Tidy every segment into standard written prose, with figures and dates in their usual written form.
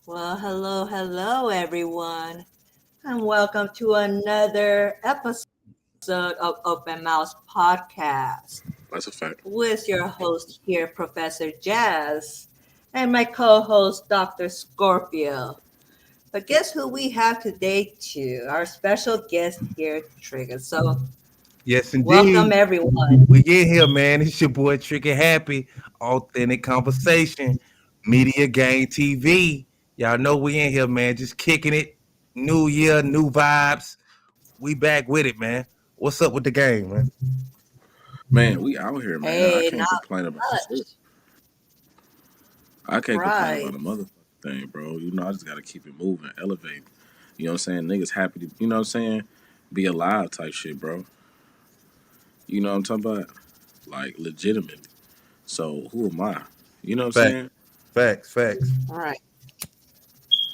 Well, hello, everyone, and welcome to another episode of Open Mouse Podcast That's a fact. with your host here, Professor Jazz, and my co host, Dr. Scorpio. But guess who we have today, too? Our special guest here, Trigger. So, Yes, welcome, indeed. everyone. We get here, man. It's your boy Tricky Happy, Authentic Conversation, Media Game TV. Y'all know we in here, man. Just kicking it. New year, new vibes. We back with it, man. What's up with the game, man? Man, we out here, man. I Hey, can't not complain about much. shit. I can't complain about Right. a motherfucking thing, bro. I just gotta keep it moving, elevating. You know what I'm saying? Niggas happy to, you know what I'm saying? Be alive type shit, bro. You know what I'm talking about? Like, legitimate. So, who am I? You know what I'm Facts, saying? facts. Right.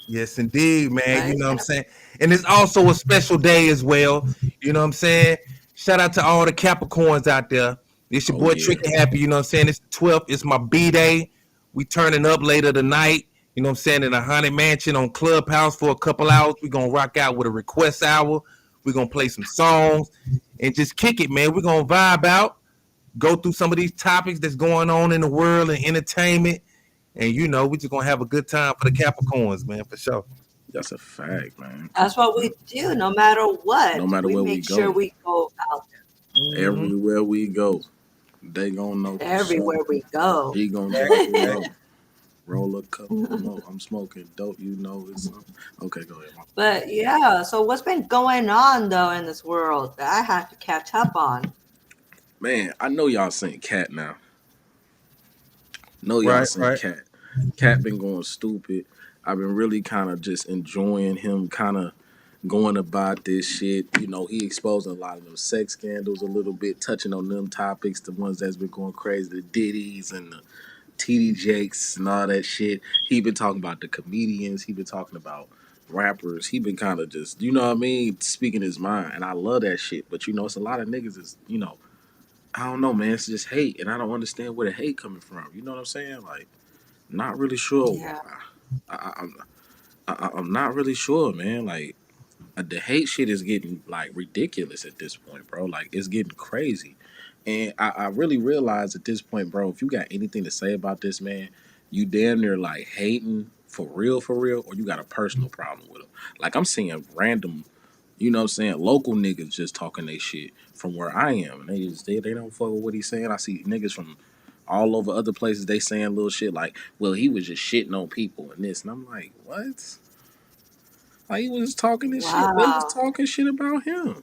Yes, indeed, man. You Right. know what I'm saying? And it's also a special day as well. You know what I'm saying? Shout out to all the Capricorns out there. It's your Oh, boy yeah. Tricky Happy. You know what I'm saying? It's the 12th. It's my B day. We turning up later tonight. You know what I'm saying? In a haunted mansion on Clubhouse for a couple hours. We're going to rock out with a request hour. We're going to play some songs and just kick it, man. We're going to vibe out, go through some of these topics that's going on in the world and entertainment. And, we just going to have a good time for the Capricorns, man, for sure. That's a fact, man. That's what we do no matter what. No matter We where we make sure go, we go out Mm-hmm. everywhere we go, they gonna know for sure. everywhere we go. He gonna Facts, definitely facts. know. Roll a couple more. I'm smoking dope. You know it's okay. Go ahead. But yeah, so what's been going on though in this world that I have to catch up on? Man, I know y'all seen Cat now. Know y'all Right, seen right. Cat. Cat been going stupid. I've been really kind of just enjoying him kind of going about this shit. You know, he exposing a lot of those sex scandals a little bit, touching on them topics, the ones that's been going crazy, the Diddy's and the TD Jakes and all that shit. He been talking about the comedians. He been talking about rappers. He been kind of just, you know what I mean, speaking his mind. And I love that shit. But, it's a lot of niggas is, I don't know, man. It's just hate. And I don't understand where the hate coming from. You know what I'm saying? Like, not really sure why. Yeah. I'm I'm not really sure, man. Like the hate shit is getting like ridiculous at this point, bro. Like it's getting crazy, and I really realize at this point, bro, if you got anything to say about this man, you damn near like hating for real, or you got a personal problem with him. Like I'm seeing random, you know what I'm saying, local niggas just talking they shit from where I am, and they don't fuck with what he's saying. I see niggas from all over other places they saying little shit like, well, he was just shitting on people and this, and I'm like, what? Like he was talking this shit. They was Wow. talking shit about him.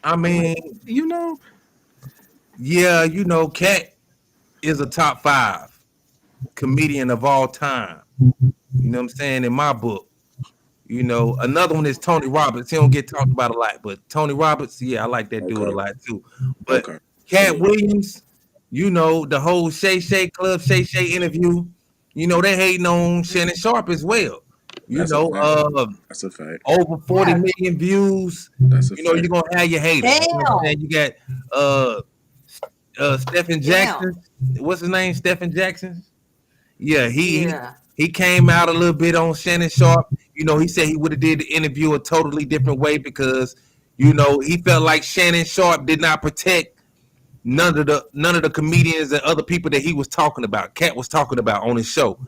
I I'm like, mean, you know, yeah, Cat is a top 5 comedian of all time. You know what I'm saying? In my book. Another one is Tony Roberts. He don't get talked about a lot, but Tony Roberts, yeah, I like that dude a okay, lot too. But okay, Cat salute. Williams, the whole Shay Shay Club, Shay Shay interview, they hating on Shannon Sharp as well. You That's a know, fact. uh, That's a fact. over 40 Yeah. million views. That's a You're fact. gonna have your haters. You know what I'm Damn. saying? You got uh Stephen Damn. Jackson. What's his name? Stephen Jackson. Yeah, Yeah. he came out a little bit on Shannon Sharp. He said he would have did the interview a totally different way because he felt like Shannon Sharp did not protect none of the comedians and other people that he was talking about. Cat was talking about on his show,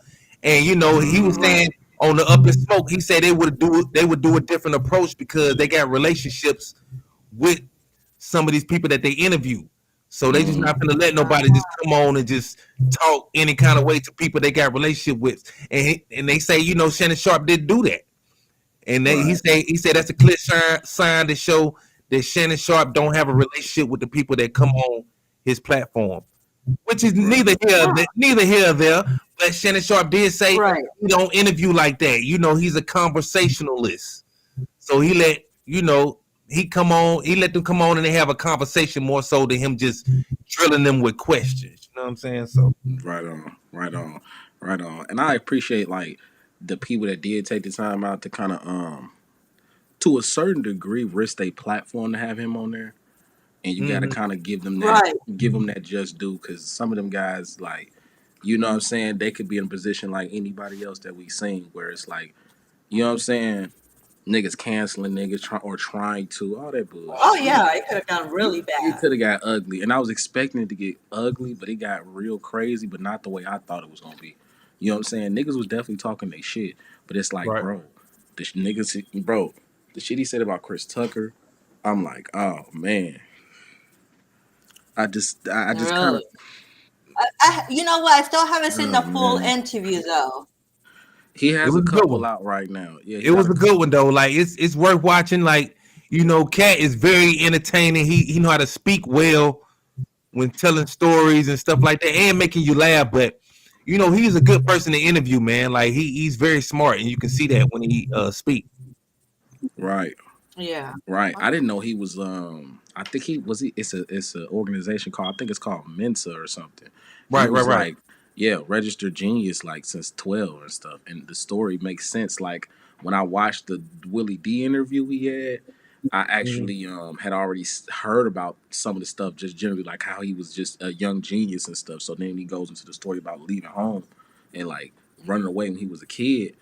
and he was Mm, saying on the Up in Smoke, he said they would do a different approach because they got relationships with some of these people that they interview. So they just not gonna let nobody just come on and just talk any kind of way to people they got relationship with. And they say, Shannon Sharp didn't do that. And he said that's a clear sign to show that Shannon Sharp don't have a relationship with the people that come on his platform, which is neither here or there. But Shannon Sharp did say he don't interview like that. He's a conversationalist. So he let them come on and they have a conversation more so than him just drilling them with questions. You know what I'm saying? So Right on. And I appreciate like the people that did take the time out to kind of to a certain degree risk their platform to have him on there. And you got to kind of give them that just due, because some of them guys, like, you know what I'm saying, they could be in a position like anybody else that we seen, where it's like, you know what I'm saying, niggas canceling niggas trying to, all that bullshit. Oh yeah, it could have gone really It bad. could have got ugly, and I was expecting it to get ugly, but it got real crazy, but not the way I thought it was gonna be. You know what I'm saying? Niggas was definitely talking their shit, but it's like, bro, the shit he said about Chris Tucker, I'm like, oh man, I just kind of. You know what? I still haven't seen the full interview though. He has a couple out right now. Yeah, it was a good one though. Like it's worth watching. Like Cat is very entertaining. He know how to speak well when telling stories and stuff like that, and making you laugh. But he's a good person to interview, man. Like he's very smart, and you can see that when he speak. Right. Yeah. Right. I didn't know he was. I think it's an organization called. I think it's called Mensa or something. Right. Like, yeah, registered genius like since 12 and stuff. And the story makes sense. Like when I watched the Willie D interview he had, I actually had already heard about some of the stuff, just generally like how he was just a young genius and stuff. So then he goes into the story about leaving home and like running away when he was a kid.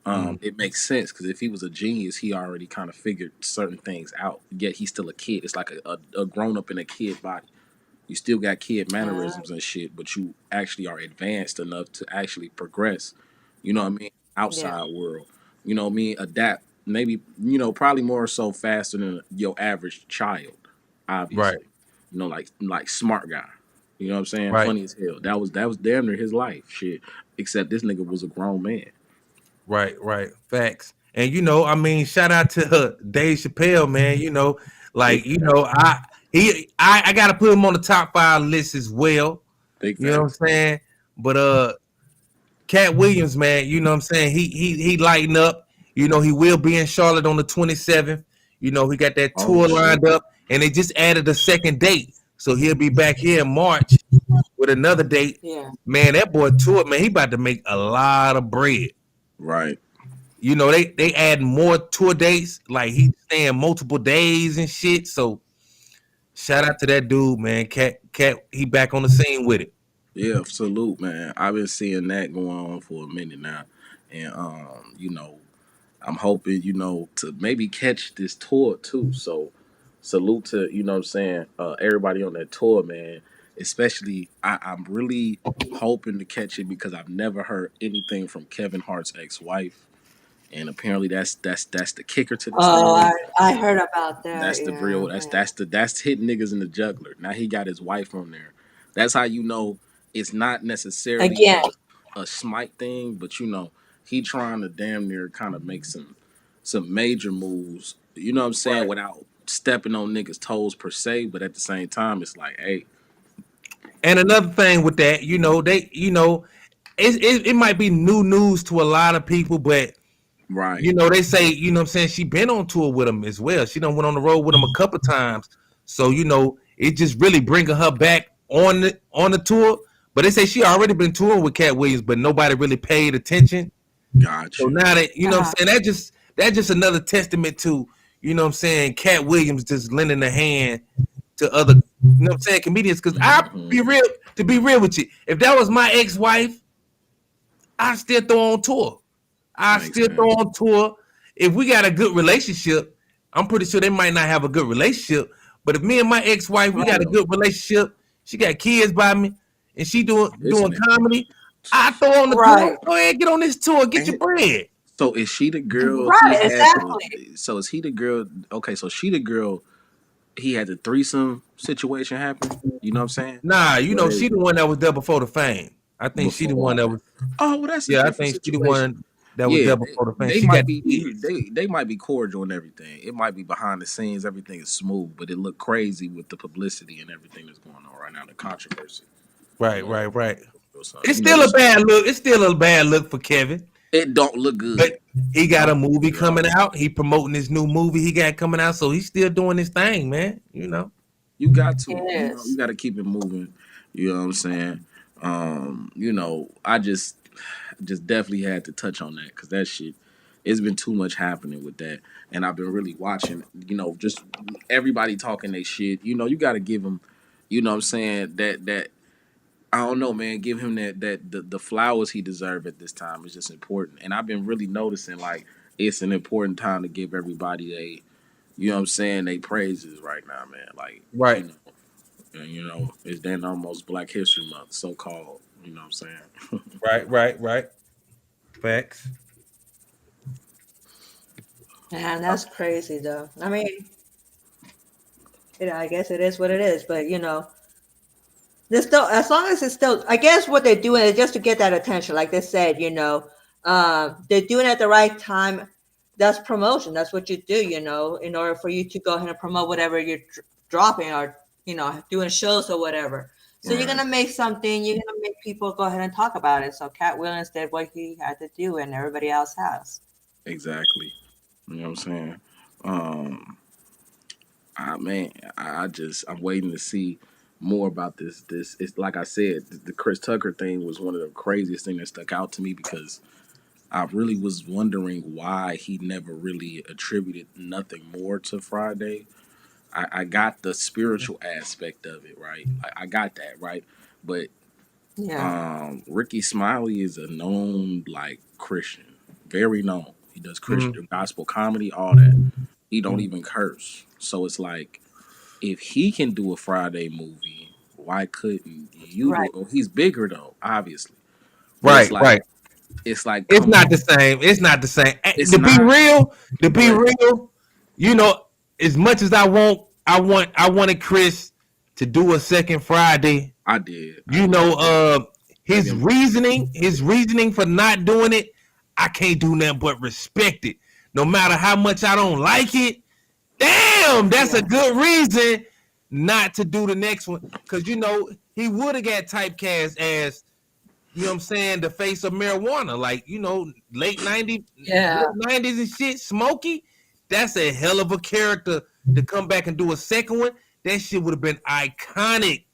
It makes sense, because if he was a genius, he already kind of figured certain things out. Yet he's still a kid. It's like a grown up in a kid body. You still got kid mannerisms and shit, but you actually are advanced enough to actually progress. You know what I mean? Outside world. You know what I mean? Adapt. Maybe, probably more so faster than your average child, obviously. Right. Like smart guy. You know what I'm saying? Right. Funny as hell. That was damn near his life. Shit. Except this nigga was a grown man. Right. Facts. And shout out to Dave Chappelle, man. I gotta put him on the top 5 list as well. Big you know what I'm saying? But Cat Williams, man, you know what I'm saying? He lighten up. He will be in Charlotte on the 27th. He got that tour lined up, and they just added a second date. So he'll be back here in March with another date. Yeah. Man, that boy tour, man, he about to make a lot of bread. Right. They add more tour dates. Like he's staying multiple days and shit. So shout out to that dude, man. Cat, he back on the scene with it. Yeah, salute, man. I've been seeing that going on for a minute now. And I'm hoping, to maybe catch this tour too. So salute to, what I'm saying, everybody on that tour, man. Especially I'm really hoping to catch it because I've never heard anything from Kevin Hart's ex-wife. And apparently that's the kicker to the story. Oh, I heard about that. That's the real. That's hitting niggas in the juggler. Now he got his wife on there. That's how it's not necessarily a Smite thing, but he trying to damn near kind of make some major moves. You know what I'm saying, without stepping on niggas' toes per se, but at the same time, it's like, hey. And another thing with that, it might be new news to a lot of people, but. Right. They say, what I'm saying, she been on tour with him as well. She done went on the road with him a couple times. So, it just really bringing her back on the tour. But they say she already been touring with Cat Williams, but nobody really paid attention. Gotcha. So now that, what I'm saying, that's just another testament to, what I'm saying, Cat Williams just lending a hand to other, what I'm saying, comedians. Because to be real with you, if that was my ex-wife, I'd still throw on tour. Throw on tour. If we got a good relationship, I'm pretty sure they might not have a good relationship. But if me and my ex-wife, we got a good relationship, she got kids by me, and she doing comedy, I throw on the tour. Go ahead, get on this tour, get your bread. So is she the girl he Right, had exactly. the? So is he the girl? Okay, so she the girl. He had the threesome situation happen. You know what I'm saying? Nah, Where she the one that was there before the fame. I think she the one before. that was. Oh, well, that's a Yeah, I different think she the situation. one that was Yeah, there before the fame. they She got might the be kids. they might be cordial and everything. It might be behind the scenes, everything is smooth, but it looked crazy with the publicity and everything that's going on right now, the controversy. Right, Going right, right. on. So, It's you know, still a this bad look. It's still a bad look for Kevin. it don't look good. But he got a Don't look movie good at coming all. out. He promoting his new movie he got coming out. So he's still doing his thing, man. You know. You got to, you Yes. got to keep it moving. You know what I'm saying? I just definitely had to touch on that because that shit, it's been too much happening with that, and I've been really watching. Just everybody talking they shit. You got to give them, what I'm saying, that I don't know, man. Give him the flowers he deserved at this time is just important, and I've been really noticing like it's an important time to give everybody what I'm saying, they praises right now, man. Like you Right, know. And it's then almost Black History Month, so called. You know what I'm saying? right, right, right. Facts. Man, that's crazy though. I mean, I guess it is what it is, but this still, as long as it's still, I guess what they're doing is just to get that attention. Like they said, they're doing it at the right time. That's promotion. That's what you do, in order for you to go ahead and promote whatever you're dropping or, doing shows or whatever. So you're Right. gonna make something. You're gonna make people go ahead and talk about it. So Cat Williams did what he had to do, and everybody else has. Exactly. You know what I'm saying? Um, man, I'm waiting to see more about this. It's like I said, the Chris Tucker thing was one of the craziest things that stuck out to me because I really was wondering why he never really attributed nothing more to Friday. I got the spiritual aspect of it, right? I got that, right? But Yeah. Ricky Smiley is a known like Christian, very known. He does Mm, Christian gospel comedy, all that. He don't mm. even curse. So it's like if he can do a Friday movie, why couldn't you do Right. it? Oh, he's bigger though, obviously. But Right, right. it's like, It's come not the on, same. It's not the same. it's To be not. real, to be But real, you know, as much as I wanted Chris to do a second Friday. I did, You know, maybe I'm his reasoning for not doing it, I can't do nothing but respect it. No matter how much I don't like it, damn, that's a Yeah. good reason not to do the next one. Cause he would have got typecast as, you know what I'm saying, the face of marijuana, like, Yeah. late 90s and shit, Smokey. That's a hell of a character to come back and do a second one. That shit would have been iconic.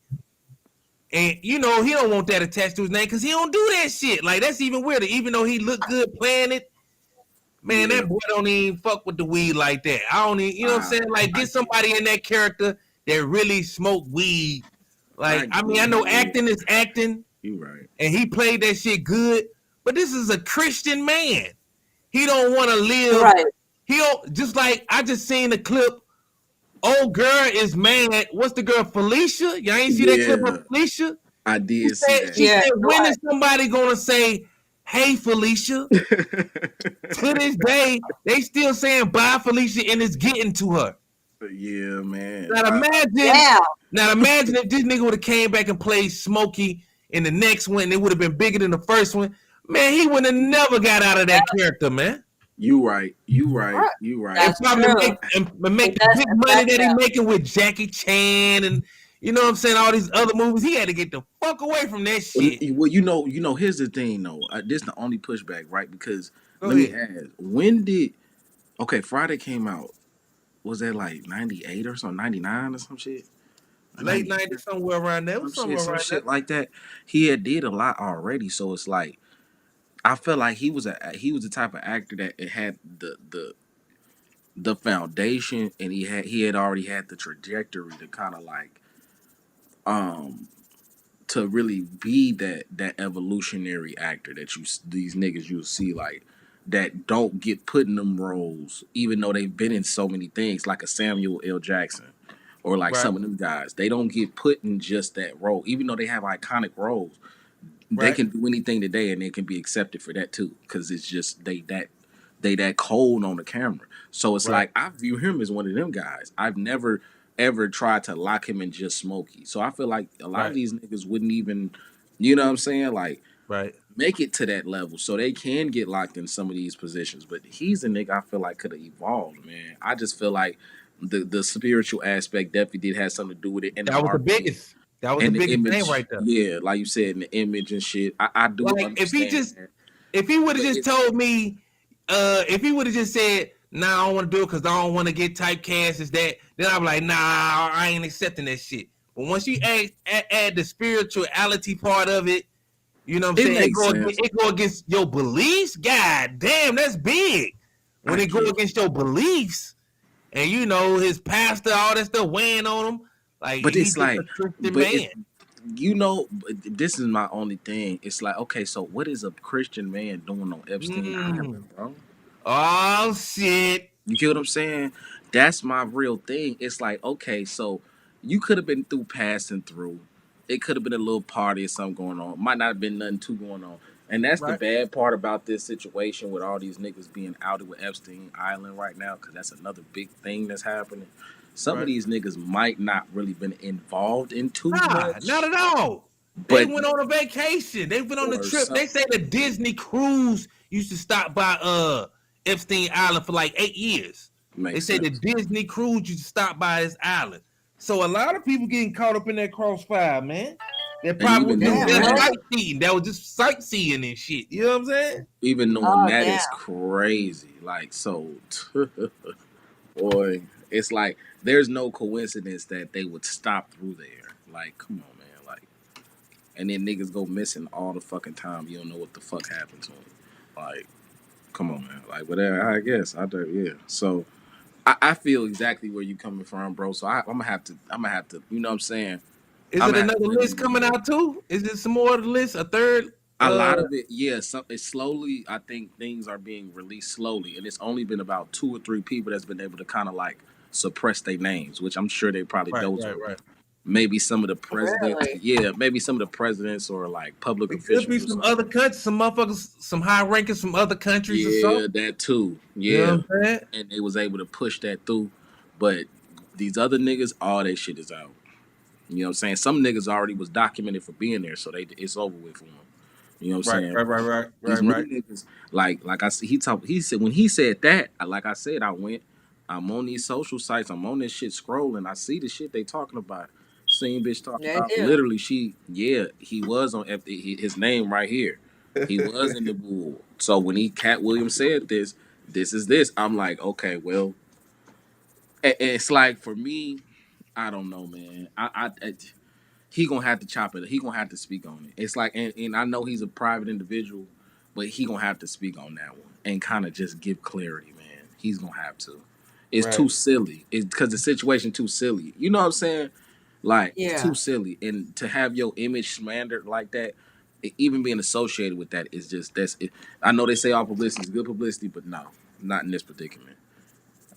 And he don't want that attached to his name because he don't do that shit. Like, that's even weirder. Even though he looked good playing it, man, yeah. that boy don't even fuck with the weed like that. I don't even, you know what I'm I saying? Like, I get get it. somebody in that character that really smoke weed. I Like, I get mean, I it. know acting is acting, You right. and he played that shit good, but this is a Christian man. He don't want to live. Right. He don't, just like I just seen the clip. Old girl is mad. What's the girl, Felicia? Y'all ain't see that clip of Yeah, Felicia? I did see that. She Yeah. said, when Right. is somebody gonna say, "Hey, Felicia"? To this day, they still saying "Bye, Felicia," and it's getting to her. Yeah, man. Now imagine, Yeah. now imagine if this nigga would have came back and played Smokey in the next one. It would have been bigger than the first one. Man, he would have never got out of that character, man. You right. You right. Right. You right. And That's probably true. make It the does big money affect that he them. making with Jackie Chan and you know what I'm saying, all these other movies. He had to get the fuck away from that Well, shit. Here's the thing, though. This the only pushback, right? Because Go let me ahead. ask, when did Friday came out? Was that like 98 or something, 99 or some shit, or Late 90, 90s, somewhere around there. It was somewhere some around there. shit like that? He had did a lot already, so it's like I felt like he was the type of actor that it had the foundation, and he had already had the trajectory to kind of like um to really be that evolutionary actor that these niggas you'll see like that don't get put in them roles even though they've been in so many things like a Samuel L. Jackson or like Right, some of them guys. They don't get put in just that role even though they have iconic roles. They right. can do anything today and they can be accepted for that too because it's just they that cold on the camera. So it's Right. like I view him as one of them guys. I've never ever tried to lock him in just Smokey. So I feel like a lot of Right. these niggas wouldn't even, you know what I'm saying, like Right. make it to that level so they can get locked in some of these positions. But he's a nigga I feel like could have evolved, man. I just feel like the spiritual aspect definitely did have something to do with it, and the That was the marketing biggest. That was the and the biggest thing image. right there. Yeah, like you said, and the image and shit. I do Like understand that. if he would have But just told me, if he would have just said, "Nah, I don't want to do it because I don't want to get typecast," is that then I'm like, "Nah, I ain't accepting that shit." But once you add the spirituality part of it, you know what I'm It saying? makes sense. It go against your beliefs. God damn, that's big. When I it go get it. against your beliefs, and you know his pastor, all that stuff weighing on him, like But he's it's just like, a Christian but man. this is my only thing. It's like, okay, so what is a Christian man doing on Epstein Island, bro? Oh shit. You get what I'm saying? That's my real thing. It's like, okay, so you could have been through passing through. It could have been a little party or something going on. Might not have been nothing too going on. And that's the Right. bad part about this situation with all these niggas being outed with Epstein Island right now, because that's another big thing that's happening. Some of Right. these niggas might not really been involved in too Nah, much, not at all. They but went on a vacation. They went on the or trip. some They say the Disney cruise used to stop by Epstein Island for like 8 years. They makes say the sense. Disney cruise used to stop by this island. So a lot of people getting caught up in that crossfire, man. That And probably was even just Damn, knowing their that, really? sightseeing. That was just sightseeing and shit. You know what I'm saying? even knowing Oh, that damn. is crazy. Like, so boy, it's like there's no coincidence that they would stop through there. Like, come on, man. Like, and then niggas go missing all the fucking time. You don't know what the fuck happened to them. Like, come on, man. Like, but I guess I do. Yeah. So I feel exactly where you coming from, bro. So I'm gonna have to. I'm gonna have to. You know what I'm saying? Is I'm it gonna have to another really list look coming into it. out too? Is there some more of the list? A third? A lot of it, yeah. Some it's slowly. I think things are being released slowly, and it's only been about 2 or 3 people that's been able to kind of like suppress their names, which I'm sure they probably Right, those right, are right. maybe some of the presidents. Really? Yeah, maybe some of the presidents or like public It could be officials or some something. other countries, some motherfuckers, some high rankings from other countries or Yeah, something. that too. You know Yeah, what I'm saying? and they was able to push that through, but these other niggas, all that shit is out. You know what I'm saying? Some niggas already was documented for being there, so it's over with for them. You know what I'm Right, saying? right, right, right, These right, new right. niggas, like I said, he said when he said that, like I said, I'm on these social sites, I'm on this shit scrolling, I see the shit they talking about. Same bitch talking They about do. literally he was on his name right here. He was in the bull. So when Cat Williams said this is this. I'm like, okay, well, and it's like for me, I don't know, man. He gonna have to chop it. He gonna have to speak on it. It's like, and I know he's a private individual, but he gonna have to speak on that one and kind of just give clarity, man. He's gonna have to. It's Right. too silly. It's because the situation too silly. You know what I'm saying? Like it's Yeah. too silly, and to have your image slandered like that, even being associated with that is just that's. It. I know they say all publicity is good publicity, but no, not in this predicament.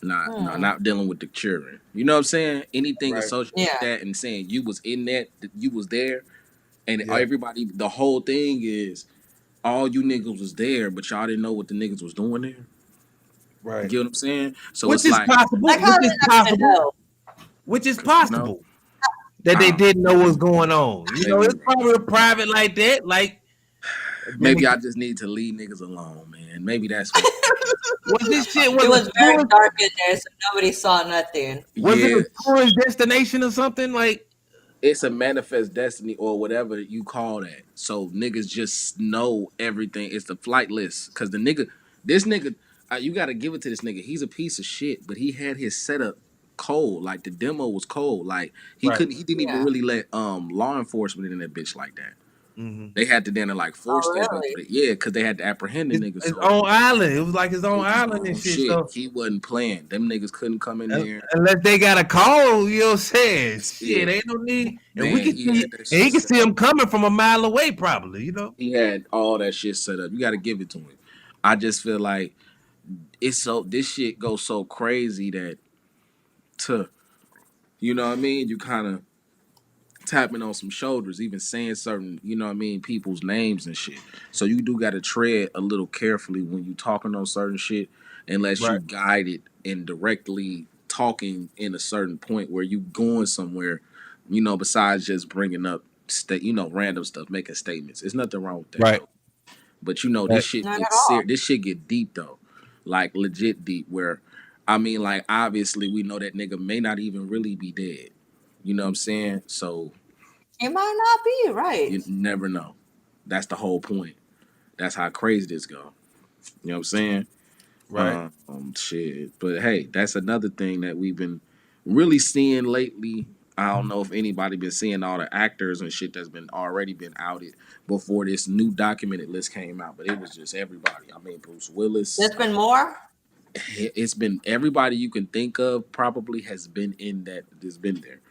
Not dealing with the children. You know what I'm saying? Anything Right. associated with Yeah. that and saying you was in that, you was there, and Yeah. everybody, the whole thing is all you niggas was there, but y'all didn't know what the niggas was doing there. You Right. get what I'm saying? So Which it's is like, possible. Like, how Which are they is not gonna possible. know? Which is 'cause, you know, possible that they I, didn't know what's going on. You know, maybe, it's probably private like that. Like, maybe I just need to leave niggas alone, man. Maybe that's what. was this shit It was a very tourist? dark in there, so nobody saw nothing. Was it Yeah, a tourist destination or something? Like, it's a manifest destiny or whatever you call that. So niggas just know everything. It's the flight list because this nigga, you got to give it to this nigga. He's a piece of shit, but he had his setup cold. Like the demo was cold. Like right. he didn't even Yeah. really let law enforcement in that bitch like that. Mm-hmm. They had to then like force Oh, that bitch. really? Yeah, because they had to apprehend the nigga. His So own island. It was like his own it was his island and own shit. shit. So He wasn't playing. Them niggas couldn't come in there. unless they got a call, you know what I'm saying? That's Shit, it. ain't no need. And Man, we can he see, had that and shit he can set see up. him coming from a mile away, probably. You know. He had all that shit set up. You got to give it to him. I just feel like this shit goes so crazy that to you know what I mean. You kind of tapping on some shoulders, even saying certain, you know what I mean, people's names and shit. So you do got to tread a little carefully when you talking on certain shit, unless you Right. guided and directly talking in a certain point where you going somewhere, you know, besides just bringing up random stuff, making statements. There's nothing wrong with that Right. though. But you know, this Right. shit Not at gets all. serious. This shit get deep though, like legit deep. Where, I mean, like obviously we know that nigga may not even really be dead. You know what I'm saying? So It might not be right. you never know. That's the whole point. That's how crazy this go. You know what I'm saying? Right. Shit. But hey, that's another thing that we've been really seeing lately. I don't know if anybody been seeing all the actors and shit that's been already been outed before this new documented list came out, but it was just everybody. I mean, Bruce Willis. There's been more. It's been everybody you can think of probably has been in that. Has been there.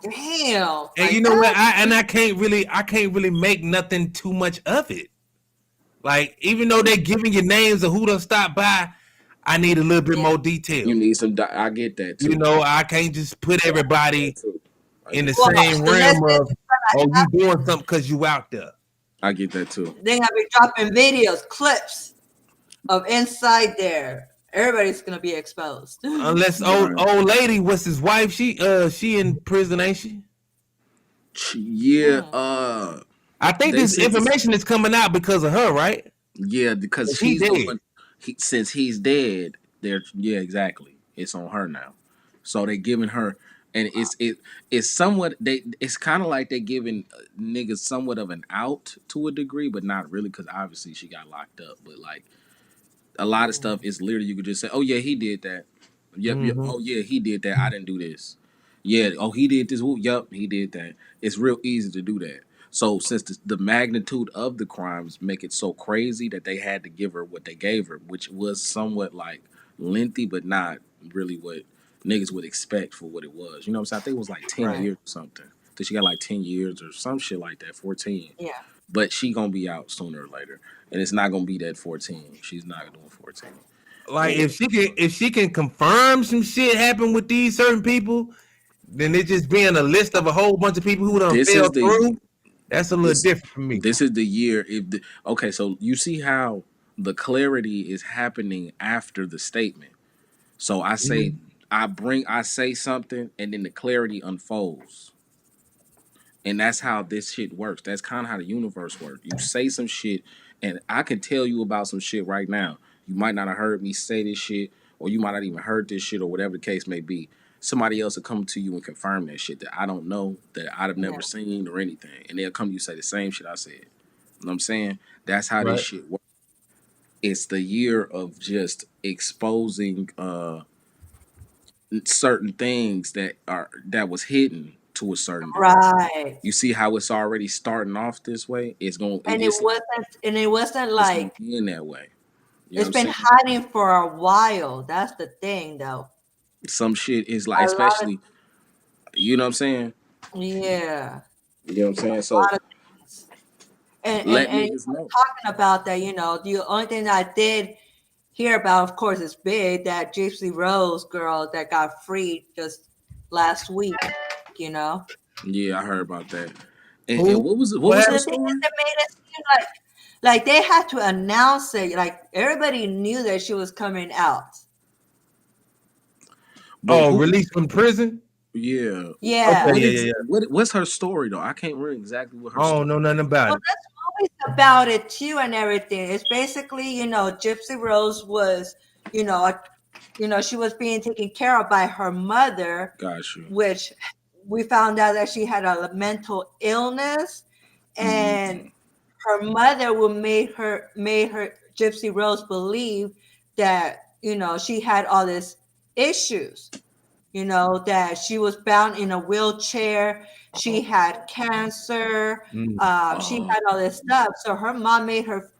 Damn. And Like you know what? that? I can't really make nothing too much of it. Like, even though they're giving you names of who done stopped by, I need a little bit more detail. You need some. I get that too. You know, I can't just put everybody in the Well, same the list realm of, is oh, you doing something because you out there. I get that too. they're gonna be dropping videos, clips of inside there. Everybody's gonna be exposed. Unless old lady, what's his wife? She in prison, ain't she? Yeah. I think They this said information is coming out because of her, right? Yeah, because He she's the dead. one. Since he's dead, yeah, exactly. It's on her now. So they giving her, and it's somewhat it's kind of like they giving niggas somewhat of an out to a degree, but not really, because obviously she got locked up. But like a lot of stuff is literally you could just say, oh yeah, he did that. Yep. Mhm. Oh yeah, he did that. I didn't do this. Yeah. Oh, he did this. Yep, he did that. It's real easy to do that. So since the magnitude of the crimes make it so crazy that they had to give her what they gave her, which was somewhat like lengthy, but not really what niggas would expect for what it was. You know what I'm saying? I think it was like 10 Right. years or something. I think she got like 10 years or some shit like that, 14. Yeah. But she gonna be out sooner or later. And it's not gonna be that 14. She's not doing 14. Like, And if she can confirm some shit happened with these certain people, then it just being a list of a whole bunch of people who done this fell is the through. That's a little this different for me. this is the year. Okay, so you see how the clarity is happening after the statement. So I say I say something, and then the clarity unfolds. And that's how this shit works. That's kind of how the universe works. You say some shit, and I can tell you about some shit right now. You might not have heard me say this shit, or you might not even heard this shit, or whatever the case may be. Somebody else will come to you and confirm that shit that I don't know, that I'd have never seen or anything. And they'll come to you and say the same shit I said. You know what I'm saying? That's how this Right. shit works. It's the year of just exposing certain things that was hidden to a certain degree. Right. You see how it's already starting off this way? And it wasn't it's like gonna be in that way. You know it's what I'm been saying? hiding for a while. That's the thing, though. Some shit is like, A lot of especially, you know what I'm saying? yeah, You know what I'm saying? a So lot of things. let And niggas know. talking about that, the only thing that I did hear about, of course, is big, that Gypsy Rose girl that got freed just last week. You know, Yeah, I heard about that. And Who? what was What her the happened? thing story? is, they made it seem like they had to announce it. Like everybody knew that she was coming out. But Oh, who? released from prison? Yeah. Yeah. Okay, yeah. What's her story though? I can't remember exactly what her I don't story. know nothing about Well, it. that's always about it too, and everything. It's basically, Gypsy Rose was, she was being taken care of by her mother, Got you. which we found out that she had a mental illness, and her mother made her Gypsy Rose believe that she had all these issues, that she was bound in a wheelchair, she had cancer, she had all this stuff. So her mom made her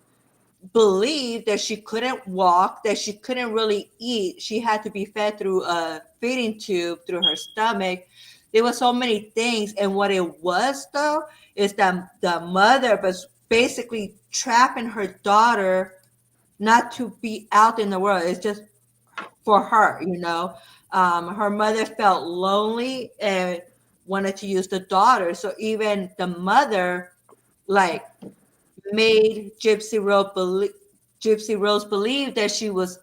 believe that she couldn't walk, that she couldn't really eat. She had to be fed through a feeding tube through her stomach. There were so many things. And what it was, though, is that the mother was basically trapping her daughter not to be out in the world. It's just for her, her mother felt lonely, and wanted to use the daughter. So even the mother, like, made Gypsy Rose believe that she was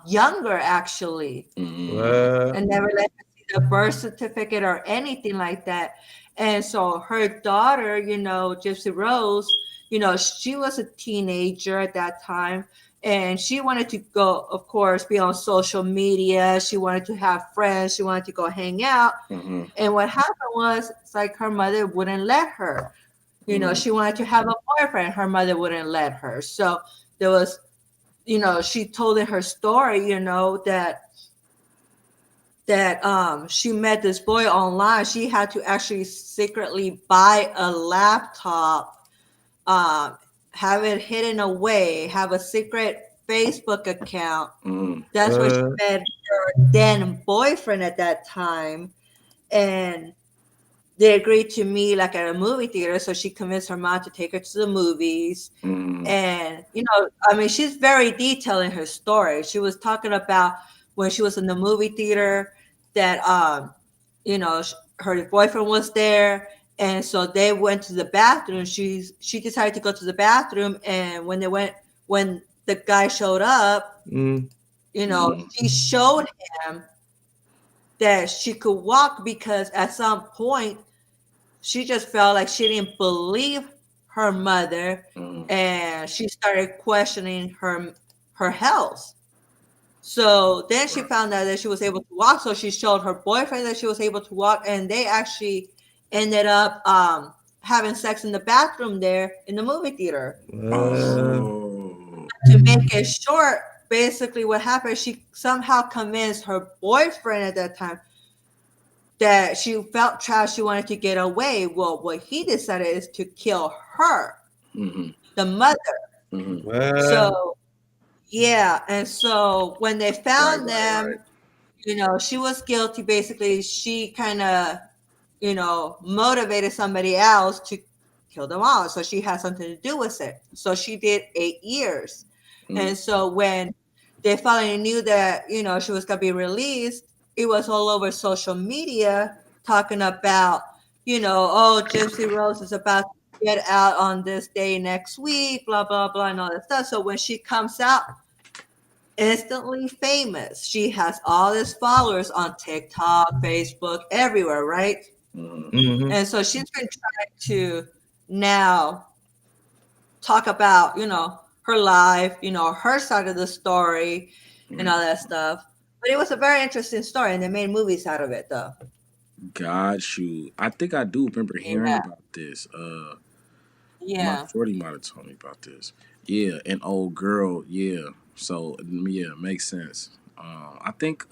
younger, actually, What? and never let her see the birth certificate or anything like that. And so her daughter, Gypsy Rose, she was a teenager at that time. And she wanted to go, of course, be on social media. She wanted to have friends. She wanted to go hang out. Mm-hmm. And what happened was, it's like her mother wouldn't let her. She wanted to have a boyfriend. Her mother wouldn't let her. So there was, she told in her story, that she met this boy online. She had to actually secretly buy a laptop, have it hidden away, have a secret Facebook account. Mm-hmm. That's where she met her then boyfriend at that time. And they agreed to meet like at a movie theater. So she convinced her mom to take her to the movies. Mm-hmm. And, I mean, she's very detailed in her story. She was talking about when she was in the movie theater that, her boyfriend was there. And so they went to the bathroom. She decided to go to the bathroom. And when the guy showed up, Mm. she showed him that she could walk, because at some point she just felt like she didn't believe her mother, and she started questioning her health. So then she found out that she was able to walk. So she showed her boyfriend that she was able to walk, and they actually ended up having sex in the bathroom there in the movie theater. Oh. To make it short, basically what happened, she somehow convinced her boyfriend at that time that she felt trapped. She wanted to get away. Well, what he decided is to kill her, Mm-hmm. the mother. Mm-hmm. What? So, yeah. And so when they found them, Right. she was guilty. Basically, she kind of, motivated somebody else to kill them all. So she had something to do with it. So she did 8 years. Mm-hmm. And so when they finally knew that, she was going to be released, it was all over social media talking about, oh, Gypsy Rose is about to get out on this day next week, blah, blah, blah, and all that stuff. So when she comes out, instantly famous. She has all these followers on TikTok, Facebook, everywhere, right? Mm-hmm. And so she's been trying to now talk about, her life, her side of the story and all that stuff. But it was a very interesting story, and they made movies out of it, though. Got you. I think I do remember hearing Yeah. about this. My Yeah. shorty might have told me about this. Yeah, an old girl. Yeah. So yeah, makes sense. I think.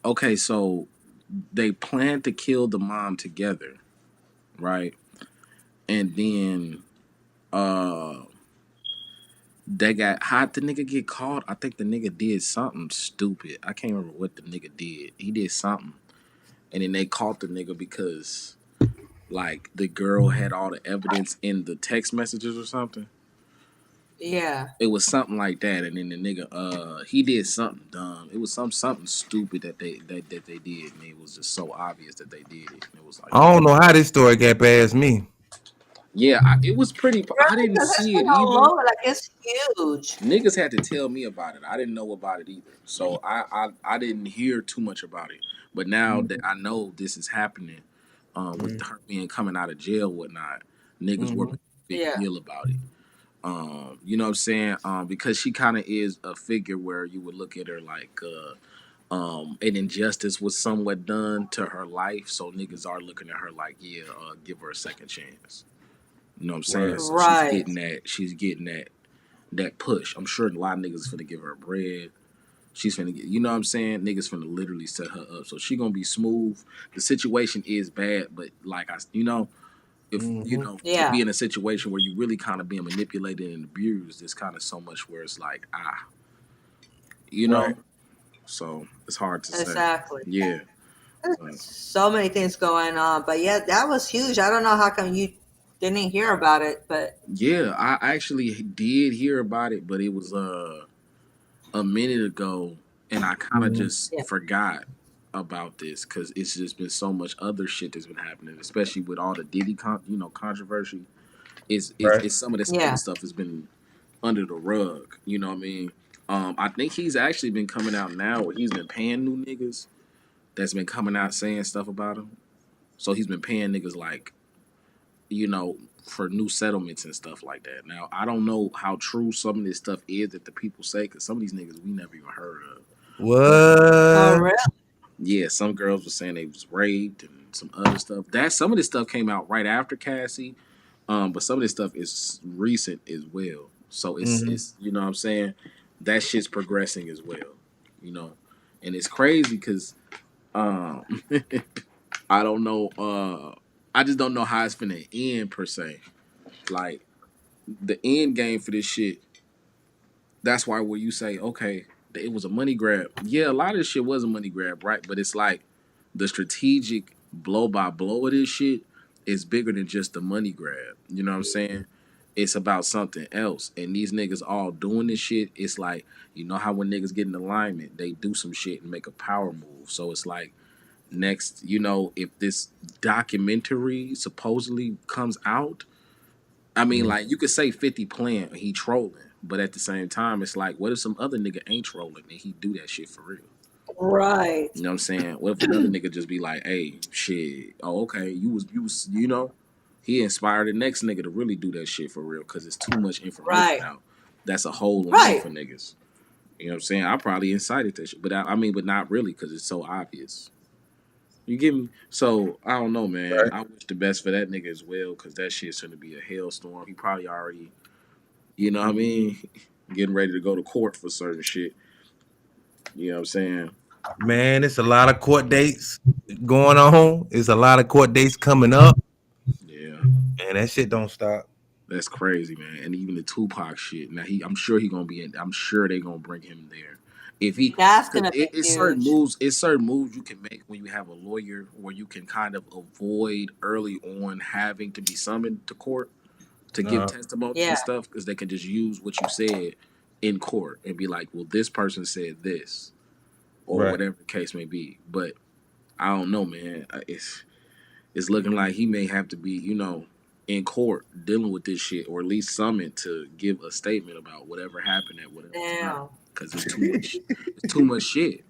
Okay, so they planned to kill the mom together, right? And then uh they got hot. The nigga get caught. I think the nigga did something stupid. I can't remember what the nigga did. He did something, and then they caught the nigga because like the girl had all the evidence in the text messages or something. Yeah. It was something like that, and then the nigga he did something dumb. It was something stupid that they did, and it was just so obvious that they did it. And it was like, I don't know how this story got past me. yeah, it was pretty. I Really? didn't Because it's see it been all either. over. Like, it's huge. Niggas had to tell me about it. I didn't know about it either, so I didn't hear too much about it. But now that I know this is happening, with her being coming out of jail, whatnot, niggas were making a big Yeah. deal about it. You know what I'm saying? Because she kind of is a figure where you would look at her like an injustice was somewhat done to her life, so niggas are looking at her like, yeah, give her a second chance. You know what I'm saying? Right. So she's Right. getting that. She's getting that push. I'm sure a lot of niggas is finna give her bread. She's finna get, you know what I'm saying? Niggas finna literally set her up. So she gonna be smooth. The situation is bad, but like if to Yeah. be in a situation where you really kind of being manipulated and abused, it's kind of so much where it's like, you know. Right. So it's hard to say. Exactly. Yeah. So many things going on. But yeah, that was huge. I don't know how come you didn't hear about it, but Yeah, I actually did hear about it, but it was a minute ago, and I kind of just Yeah. forgot. about this because it's just been so much other shit that's been happening, especially with all the Diddy controversy. It's some of this other Yeah. stuff has been under the rug. You know what I mean? I think he's actually been coming out now where he's been paying new niggas that's been coming out saying stuff about him. So he's been paying niggas like, for new settlements and stuff like that. Now I don't know how true some of this stuff is that the people say because some of these niggas we never even heard of. Oh, What? really? Yeah, some girls were saying they was raped and some other stuff. Some of this stuff came out right after Cassie, but some of this stuff is recent as well. So it's you know what I'm saying, that shit's progressing as well, and it's crazy because um, I don't know. I just don't know how it's finna end per se. Like the end game for this shit. That's why where you say, okay, it was a money grab. Yeah, a lot of this shit was a money grab, right? But it's like the strategic blow by blow of this shit is bigger than just the money grab. You know what I'm saying? It's about something else. And these niggas all doing this shit. It's like, you know how when niggas get in alignment, they do some shit and make a power move. So it's like next, if this documentary supposedly comes out, I mean, like, you could say 50 playing, he trolling. But at the same time, it's like, what if some other nigga ain't trolling and he do that shit for real? Right. You know what I'm saying? What if another nigga just be like, hey, shit, oh, okay, you was, he inspired the next nigga to really do that shit for real because it's too much information Right. out. That's a hole in Right. for niggas. You know what I'm saying? I probably incited that shit, but but not really because it's so obvious. You get me? So I don't know, man. Right. I wish the best for that nigga as well because that shit's gonna be a hailstorm. He probably already, you know what I mean, getting ready to go to court for certain shit. You know what I'm saying? Man, it's a lot of court dates going on. It's a lot of court dates coming up, Yeah, and that shit don't stop. that's crazy, man. And even the Tupac shit. Now I'm sure he gonna be in. I'm sure they gonna bring him there. If he, That's cause gonna be it's certain huge. moves. It's certain moves you can make when you have a lawyer, where you can kind of avoid early on having to be summoned to court to give testimony Yeah. and stuff, because they can just use what you said in court and be like, well, this person said this, or Right. whatever the case may be. But I don't know, man. It's looking like he may have to be, in court dealing with this shit, or at least summoned to give a statement about whatever happened at whatever time. Damn. Because it's too much. It's too much shit.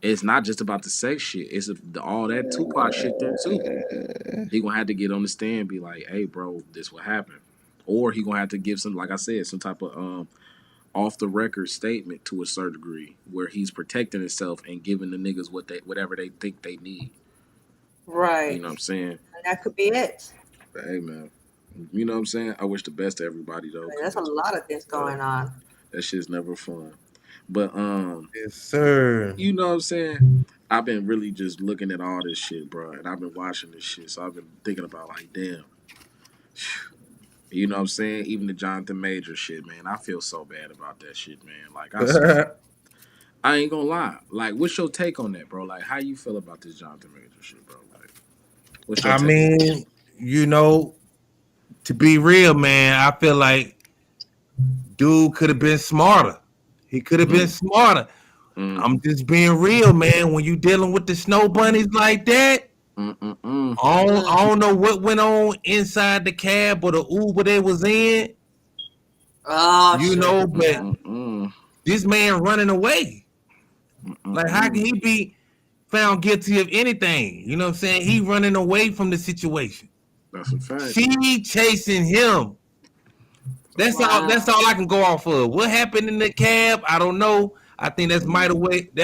It's not just about the sex shit. It's all that Tupac shit there too. He gonna have to get on the stand and be like, "Hey, bro, this what happened," or he gonna have to give some, like I said, some type of off the record statement to a certain degree, where he's protecting himself and giving the niggas whatever they think they need. Right. You know what I'm saying? And that could be it. But hey, man, you know what I'm saying? I wish the best to everybody though. Like, there's a lot of things going on. That shit's never fun. But Yes, sir. you know what I'm saying? I've been really just looking at all this shit, bro, and I've been watching this shit. So I've been thinking about like, damn. You know what I'm saying? Even the Jonathan Major shit, man. I feel so bad about that shit, man. Like I ain't gonna lie. Like, what's your take on that, bro? Like, how you feel about this Jonathan Major shit, bro? Like, what's your I take? mean, to be real, man, I feel like dude could have been smarter. He could have been smarter. I'm just being real, man. When you dealing with the snow bunnies like that, I don't know what went on inside the cab or the Uber they was in. Oh, shit. But this man running away. Like, how can he be found guilty of anything? You know what I'm saying? He running away from the situation. That's a fact. She chasing him. That's all. That's all I can go off of. What happened in the cab? I don't know. I think that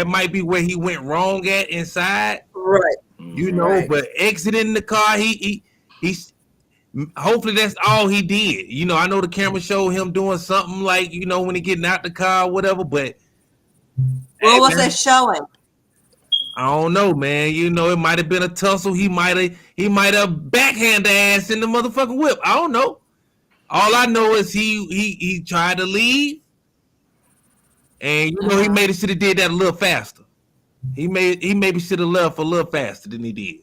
might be where he went wrong at inside. Right. Right. But exiting the car, he's hopefully that's all he did. I know the camera showed him doing something like, when he getting out the car or whatever, but what was it showing? I don't know, man. It might have been a tussle. He might have backhand the ass in the motherfucking whip. I don't know. All I know is he tried to leave, and he maybe should have did that a little faster. He maybe should have left a little faster than he did.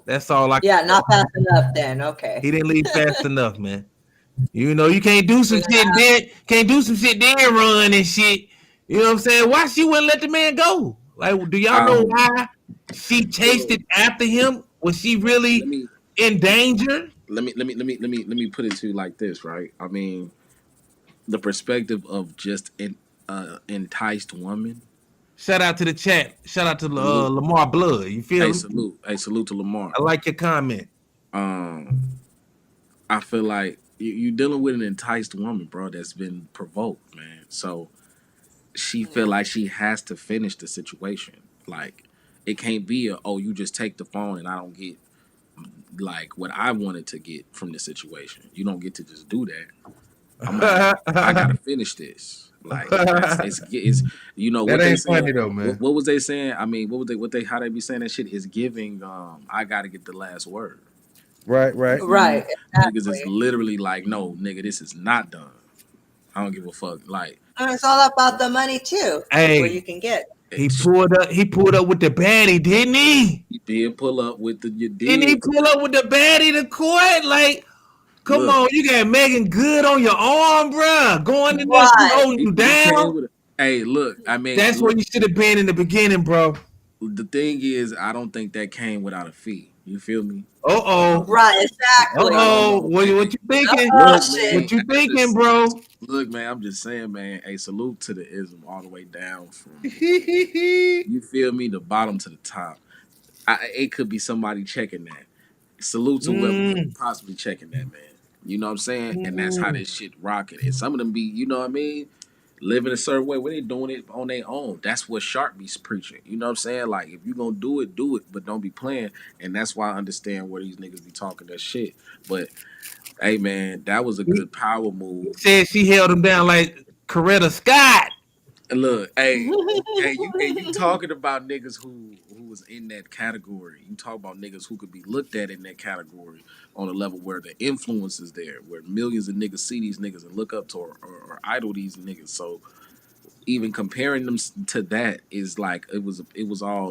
That's all I. Yeah, not fast enough. Then okay. He didn't leave fast enough, man. You can't do some shit then run and shit. You know what I'm saying? Why she wouldn't let the man go? Like, do y'all know Um, why she chased well, it after him? Was she let really me in danger? let me put it to you like this, right? I mean, the perspective of just an enticed woman. Shout out to the chat. Shout out to Salute, Lamar Blood. You feel me? salute to Lamar. I like your comment. Um, I feel like you dealing with an enticed woman, bro, that's been provoked, man. So she feel Yeah. like she has to finish the situation. Like it can't be a oh you just take the phone and I don't get like what I wanted to get from the situation. You don't get to just do that. I gotta finish this. Like it's you know That what they ain't saying. funny though, man. What was they saying? I mean, what they how they be saying that shit is giving. I gotta get the last word. Right, You right. feel me? Right, Niggas is exactly. literally like, no, nigga, this is not done. I don't give a fuck. Like, And it's all about the money too, where you Hey, can get. he it, pulled up. He pulled up with the baddie, didn't he? you did pull up with the you Didn't he did. pull up with the baddie to court? Like, come Look, on, you got Megan Good on your arm, bruh. Going in there, she Right. holding you he came down. with a. Hey, look, I mean, That's where look. you should have been in the beginning, bro. The thing is, I don't think that came without a fee. You feel me? Uh oh. Um, Right, Uh I exactly. don't oh. know. Hey, What you thinking? Oh look, shit. man. What you thinking, bro? Look, man. I'm just saying, man. A salute to the ism all the way down from you feel me, the bottom to the top. It could be somebody checking that. Salute to whoever could be Mm, possibly checking that, man. You know what I'm saying? And that's how mm. this shit rocking. And some of them be, you know what I mean, living a certain way where they doing it on their own. That's what Sharp be preaching. You know what I'm saying? Like if you gonna do it, but don't be playing. And that's why I understand where these niggas be talking that shit. But hey, man, that was a He, good power he move. said she held him down like Coretta Scott. And look, you talking about niggas who was in that category. You talk about niggas who could be looked at in that category on a level where the influence is there, where millions of niggas see these niggas and look up to or idol these niggas. So even comparing them to that is like it was all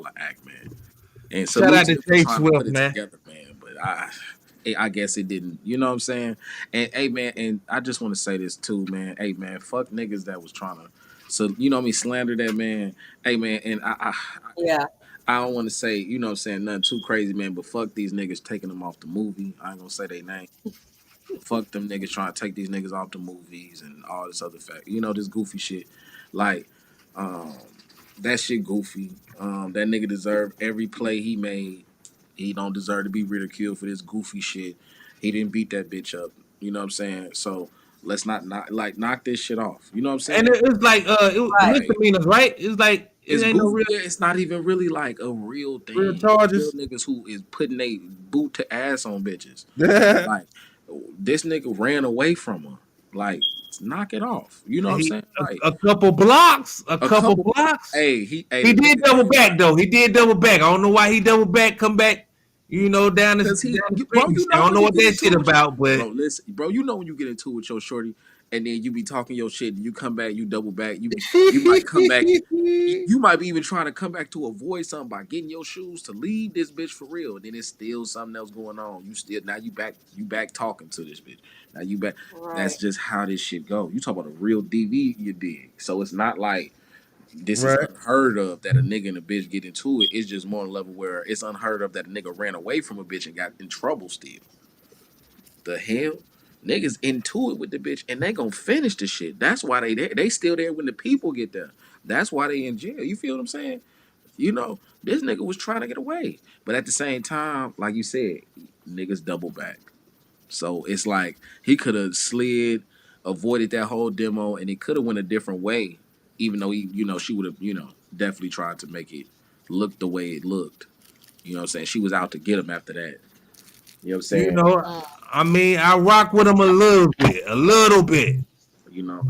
an act, man. And Shout salute out to to them for Trey trying to put Swift, it man. together, man. But I guess it didn't. You know what I'm saying? And hey, man, and I just want to say this too, man. Hey, man, fuck niggas that was trying to, so you know what I mean, slander that man. Hey, man, and Yeah. I don't want to say, you know what I'm saying, nothing too crazy, man. But fuck these niggas taking them off the movie. I ain't gonna say their name. Fuck them niggas trying to take these niggas off the movies and all this other fact. You know this goofy shit. Like, um, that shit goofy. That nigga deserved every play he made. He don't deserve to be ridiculed for this goofy shit. He didn't beat that bitch up. You know what I'm saying? So let's not knock this shit off. You know what I'm And saying? it's like Right. Like misdemeanors, right? It's like it it's ain't no goofy. real Yeah, it's not even really like a real real thing. It's real charges. niggas who is putting a boot to ass on bitches. Like this nigga ran away from her. Like knock it off. You know what I'm He saying? Like a couple blocks, a a couple couple. blocks. Hey He the did nigga double came back back though. He did double back. I don't know why he double back, come back, because down the street bro, and you shit. I know don't when know you what get that into shit it, about, but bro. Listen, bro, you know when you get into it with your shorty, and then you be talking your shit, and you come back, you double back, you might come back. You might be even trying to come back to avoid something by getting your shoes to leave this bitch for real. And then it's still something else going on. You still now you back talking to this bitch. Now you back. That's Right. just how this shit go. You talk about a real DV you did. So it's not like this is right. unheard of that a nigga and a bitch get into it. It's just more on a level where it's unheard of that a nigga ran away from a bitch and got in trouble still. The hell? Niggas into it with the bitch and they gonna finish the shit. That's why they there. They still there when the people get there. That's why they in jail. You feel what I'm saying? You know, this nigga was trying to get away. But at the same time, like you said, niggas double back. So it's like he could have slid, avoided that whole demo, and it could have went a different way, even though she would have, definitely tried to make it look the way it looked. You know what I'm saying? She was out to get him after that. You know what I'm You saying? know, Mm. I mean, I rock with him a little bit, a little bit. You know,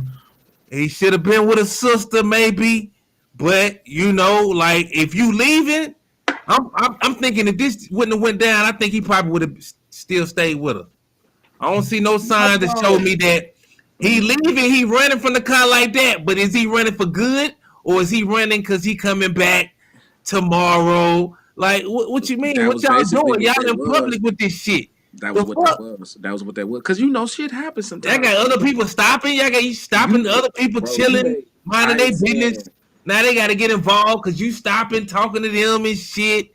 He should have been with a sister, maybe. But like if you leaving, I'm thinking if this wouldn't have went down, I think he probably would have still stayed with her. I don't see no no, signs that show me that he mm, leaving, he running from the car like that. But is he running for good, or is he running because he coming back tomorrow? Like, what you mean? that What was y'all basically doing? what Y'all that in was. public with this shit? That was The what that fuck? was. That was what that was. Cause shit happens Y'all sometimes, got bro. other people stopping. Y'all got you stopping You, other people bro, you chilling, may. minding I their ain't saying. business. Now they got to get involved because you stopping talking to them and shit,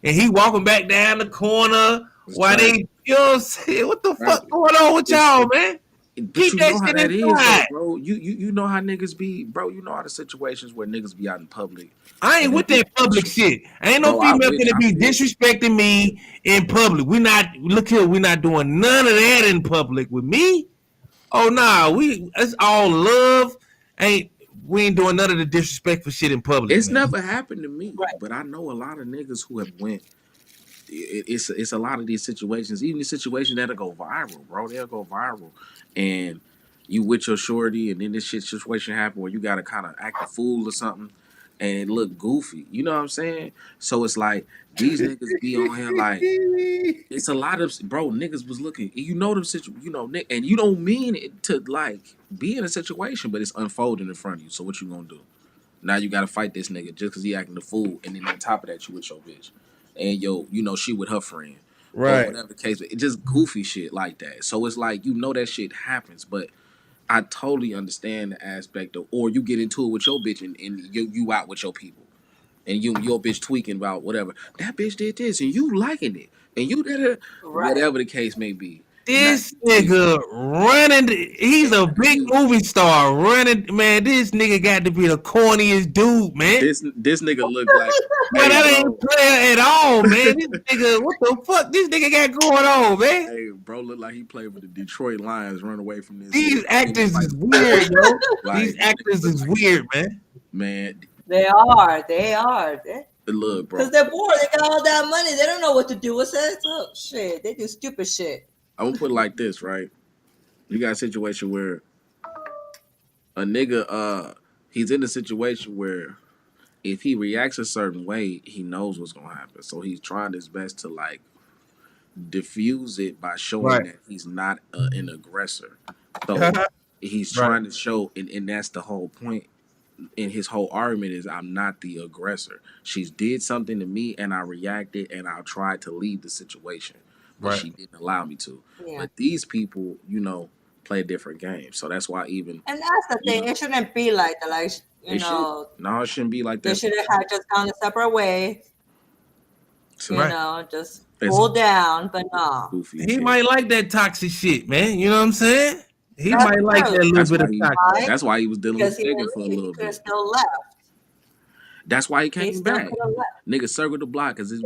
and he walking back down the corner It's while tragic. they, you know what I'm saying? What the Right. fuck going on with It's- y'all, man? But Keep you that know how shit that is, though, inside. bro. You know how niggas be, bro. You know how the situations where niggas be out in public. I ain't and with they be- that public shit. Ain't no Bro, I female wish gonna I be could. disrespecting me in public. We not look here. We not doing none of that in public with me. Oh nah, it's all love. We ain't doing none of the disrespectful shit in public, It's man. never happened to me, Right. but I know a lot of niggas who have went. It's a lot of these situations, even the situation that'll go viral, bro. They'll go viral, and you with your shorty, and then this shit situation happen where you gotta kind of act a fool or something, and it look goofy. You know what I'm saying? So it's like these niggas be on here like it's a lot of bro niggas was looking. You know them and you don't mean it to like be in a situation, but it's unfolding in front of you. So what you gonna do? Now you gotta fight this nigga just because he acting the fool, and then on top of that, you with your bitch, and she with her friend, or Right. whatever the case. It's just goofy shit like that. So it's like that shit happens, but I totally understand the aspect of, or you get into it with your bitch, and you out with your people, and your bitch tweaking about whatever that bitch did this, and you liking it, and you did it, Right. whatever the case may be. This nigga running. He's a big movie star running. Man, this nigga got to be the corniest dude, man. This nigga look like Man, that hey, ain't bro. player at all, man. This nigga, what the fuck this nigga got going on, man? Hey, bro, look like he played for the Detroit Lions. Run away from this. These actors like, is weird, yo. like, These actors is like, weird, man. Man, They are. look, bro. Because they're bored. They got all that money. They don't know what to do with it. Oh, shit. They do stupid shit. I'm gonna put it like this, right? You got a situation where a nigga, he's in a situation where if he reacts a certain way, he knows what's gonna happen. So he's trying his best to like diffuse it by showing Right. that he's not an aggressor. So he's trying to show, and that's the whole point. And his whole argument is, I'm not the aggressor. She's did something to me, and I reacted, and I tried to leave the situation, but she didn't allow me to. Yeah. But these people, play a different game. So that's why even And that's the thing. It shouldn't be like that. Like, no, it shouldn't be like they that. should have just gone a separate way. So, Just It's- cool down. But no. goofy He shit. might like that toxic shit, man. You know what I'm saying? He That's might like true. that little That's bit why of he- toxic. Right? That's why he was dealing Because with he Megan for a little could have bit. still left. That's why he He came still back. could have left. Nigga circled the block because it's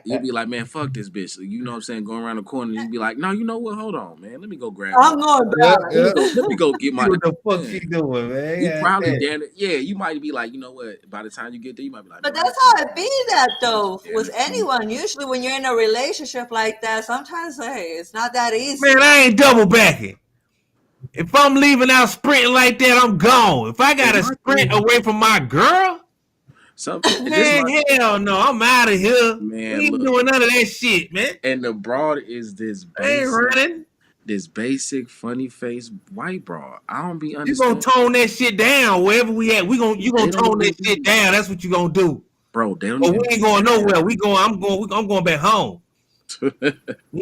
you'd be like, man, fuck this bitch. You know what I'm saying? Going around the corner, you'd be like, no, you know what? Hold on, man. Let me go grab I'm her. going back. Let me go get my. What the fuck man. she doing, man? You Yeah, probably man. damn it. Yeah, you might be like, you know what? By the time you get there, you might be like, But man, that's how it be that though Yeah, with that's true. anyone. Usually when you're in a relationship like that, sometimes it's not that easy. Man, I ain't double backing. If I'm leaving out sprinting like that, I'm gone. If I gotta sprint away from my girl, man, hell no, I'm out of here. Man, We ain't look. doing none of that shit, man. And the broad is this I ain't running. basic funny face white broad. I don't be You gonna understanding, tone that shit down wherever we at. You gonna They don't tone that even shit be- down. That's what you gonna do. bro. They don't. But even we ain't going nowhere. I'm going back home. You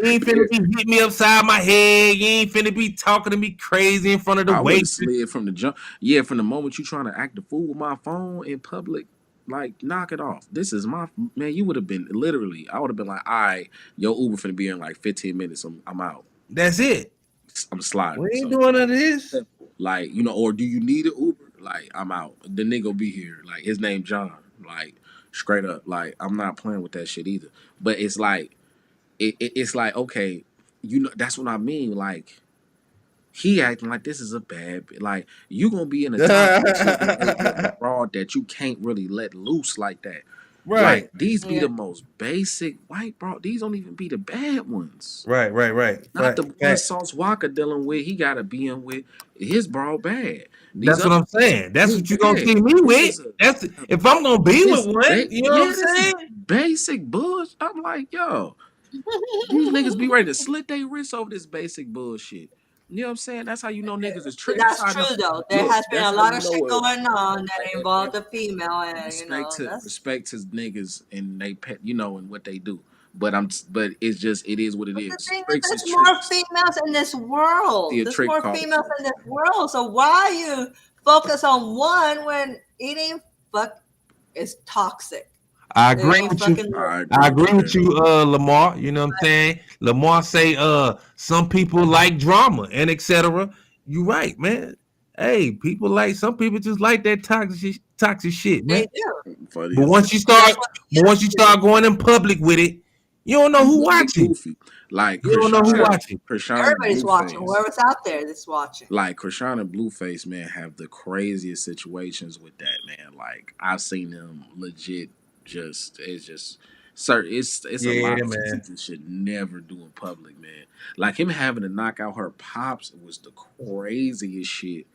ain't finna be hitting me upside my head. You ain't finna be talking to me crazy in front of the I would have waitress. slid from the jump. Yeah, from the moment you trying to act the fool with my phone in public, like knock it off. This is my man. You would have been literally. I would have been like, all right, your Uber finna be in like 15 minutes. I'm out. That's it. I'm sliding. We ain't So, doing none of this. like, or do you need an Uber? Like, I'm out. The nigga will be here. Like, his name John. Like, straight up. Like, I'm not playing with that shit either. But it's like, it's like, okay, that's what I mean. Like, he acting like this is a bad, like, you gonna be in a time abroad that you can't really let loose like that. Right. Like, these be Yeah. the most basic white bro. These don't even be the bad ones. Right. Not the one Sauce Walker dealing with. He gotta be in with his bro bad. That's what I'm saying. That's what you gonna Yeah. see me with. That's if I'm gonna be with one. You know what I'm saying? Basic bullshit. I'm like, yo, these niggas be ready to slit their wrists over this basic bullshit. You know what I'm saying? That's how you know niggas is tricky. That's true though. There has been a lot of shit going on that Like, involved the female, and respect to niggas and they pet, and what they do. But it's just it is what it But is. the thing is, Tricks there's is more tricks. females in this world. See, a There's trick more call. females in this world. So why are you focus on one when eating fuck is toxic. I It agree ain't with you. fucking I I agree with agree with that. you, Lamar. You know what I'm saying? Lamar say, some people like drama and etc. You right, man. Hey, some people just like that toxic shit, they man. do. Funny But as hell. once you And that's start, what but once you you do. start going in public with it, you don't know You who look watching. goofy. Like You don't know who True. watching. Krishan and Everybody's watching. Blueface. Whoever's out there that's watching. Like Krishan and Blueface, man, have the craziest situations with that, man. Like I've seen them legit just sir, it's a Yeah, lot of shit you man. just should never do in public, man. Like him having to knock out her pops was the craziest shit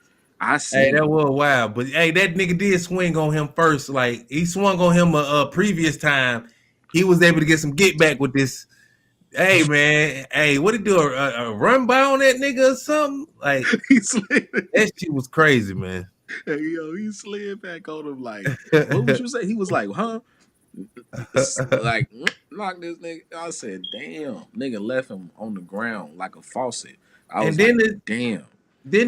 I Hey, that seen. was wild. But hey, that nigga did swing on him first. Like he swung on him a previous time. He was able to get some get back with this. Hey man, hey, what did he do? A run by on that nigga or something? Like He slid, that shit was crazy, man. hey, yo, he slid back on him like, what would you say? He was like, huh? Like knock this nigga. I said, damn, nigga left him on the ground like a faucet. I And was like, then damn.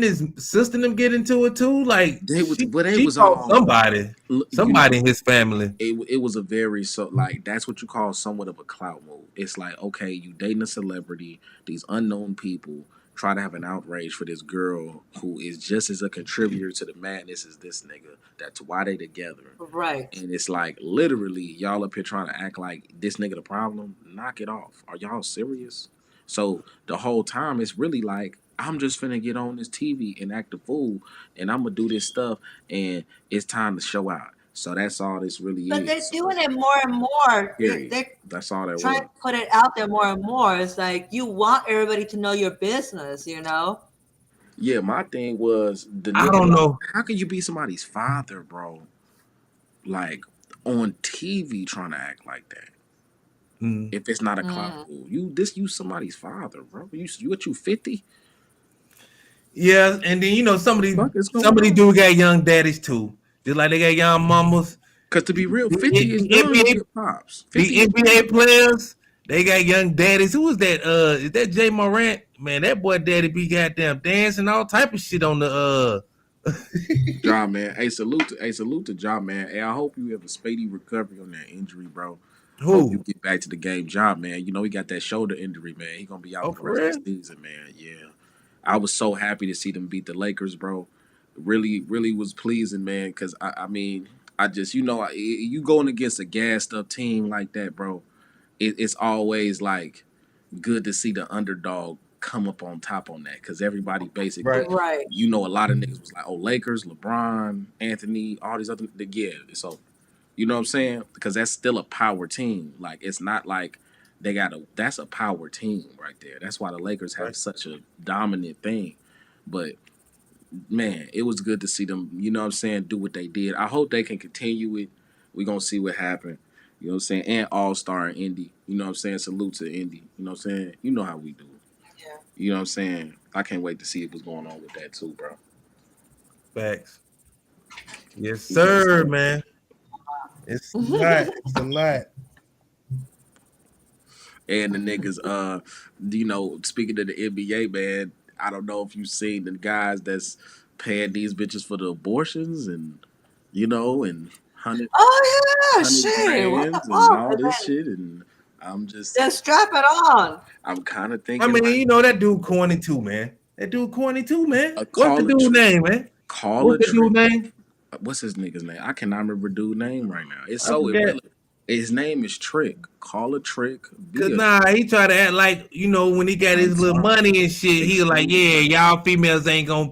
his sister and them get into it too. Like They was, but they she was fought all, somebody, you know, somebody in his family. it was a very so like that's what you call somewhat of a clout move. It's like okay, you dating a celebrity, these unknown people try to have an outrage for this girl who is just as a contributor to the madness as this nigga. That's why they together. Right. And it's like literally y'all up here trying to act like this nigga the problem. Knock it off. Are y'all serious? So the whole time it's really like I'm just finna get on this TV and act a fool, and I'm gonna do this stuff, and it's time to show out. So that's all this really But they're is. So, doing it more and more. period. They're That's all that trying was. to put it out there more and more. It's like you want everybody to know your business, you know? Yeah, my thing was the I nigga don't like, know. how can you be somebody's father, bro? Like on TV trying to act like that. Mm. If it's not a clout Mm. fool, you somebody's father, bro. You what you 50? Yeah, and then Fuck is going somebody on? do got young daddies too. Just like they got young mamas. Cause to be real, The, 50 is the young on NBA your pops. 50 the is NBA young. players, they got young daddies. Who is that? Is that Jay Morant? Man, that boy daddy be goddamn dancing all type of shit on the Ja, man. Salute to Ja, man. Hey, I hope you have a speedy recovery on that injury, bro. Hope you who? get back to the game, Ja, man. You know he got that shoulder injury, man. He gonna be out Oh, for the for rest of real? the season, man. Yeah. I was so happy to see them beat the Lakers, bro. Really, really was pleasing, man. Because I mean, I just you going against a gassed up team like that, bro. It's always like good to see the underdog come up on top on that because everybody Right. basically, Right. a lot of niggas was like, oh, Lakers, LeBron, Anthony, all these other, yeah. So, you know what I'm saying? Because that's still a power team. Like, it's not like that's a power team right there. That's why the Lakers have Right. such a dominant thing. But, man, it was good to see them, you know what I'm saying, do what they did. I hope they can continue it. We're going to see what happened. You know what I'm saying? And All Star in Indy. You know what I'm saying? Salute to Indy. You know what I'm saying? You know how we do. Yeah. You know what I'm saying? I can't wait to see what's going on with that too, bro. Facts. Yes, Yes, sir, sir. man. It's a lot. It's a lot. And the niggas, speaking of the NBA, man, I don't know if you've seen the guys that's paying these bitches for the abortions and and hundred Oh yeah, hundred shit. What the grands and fuck? all And this then shit, and I'm just then strap it on. I'm kind of I thinking mean, like that dude corny too, man. That dude corny too, man. a What's the dude name, man? call a What's the dude trick. name? What's his nigga's name? I cannot remember dude name right now. It's I so forget. irrelevant. His name is Trick. Call a trick. Cause Be a nah, he tried to act like when he got I'm his little sorry. money and shit. He was like, Excuse yeah, me. y'all females ain't gonna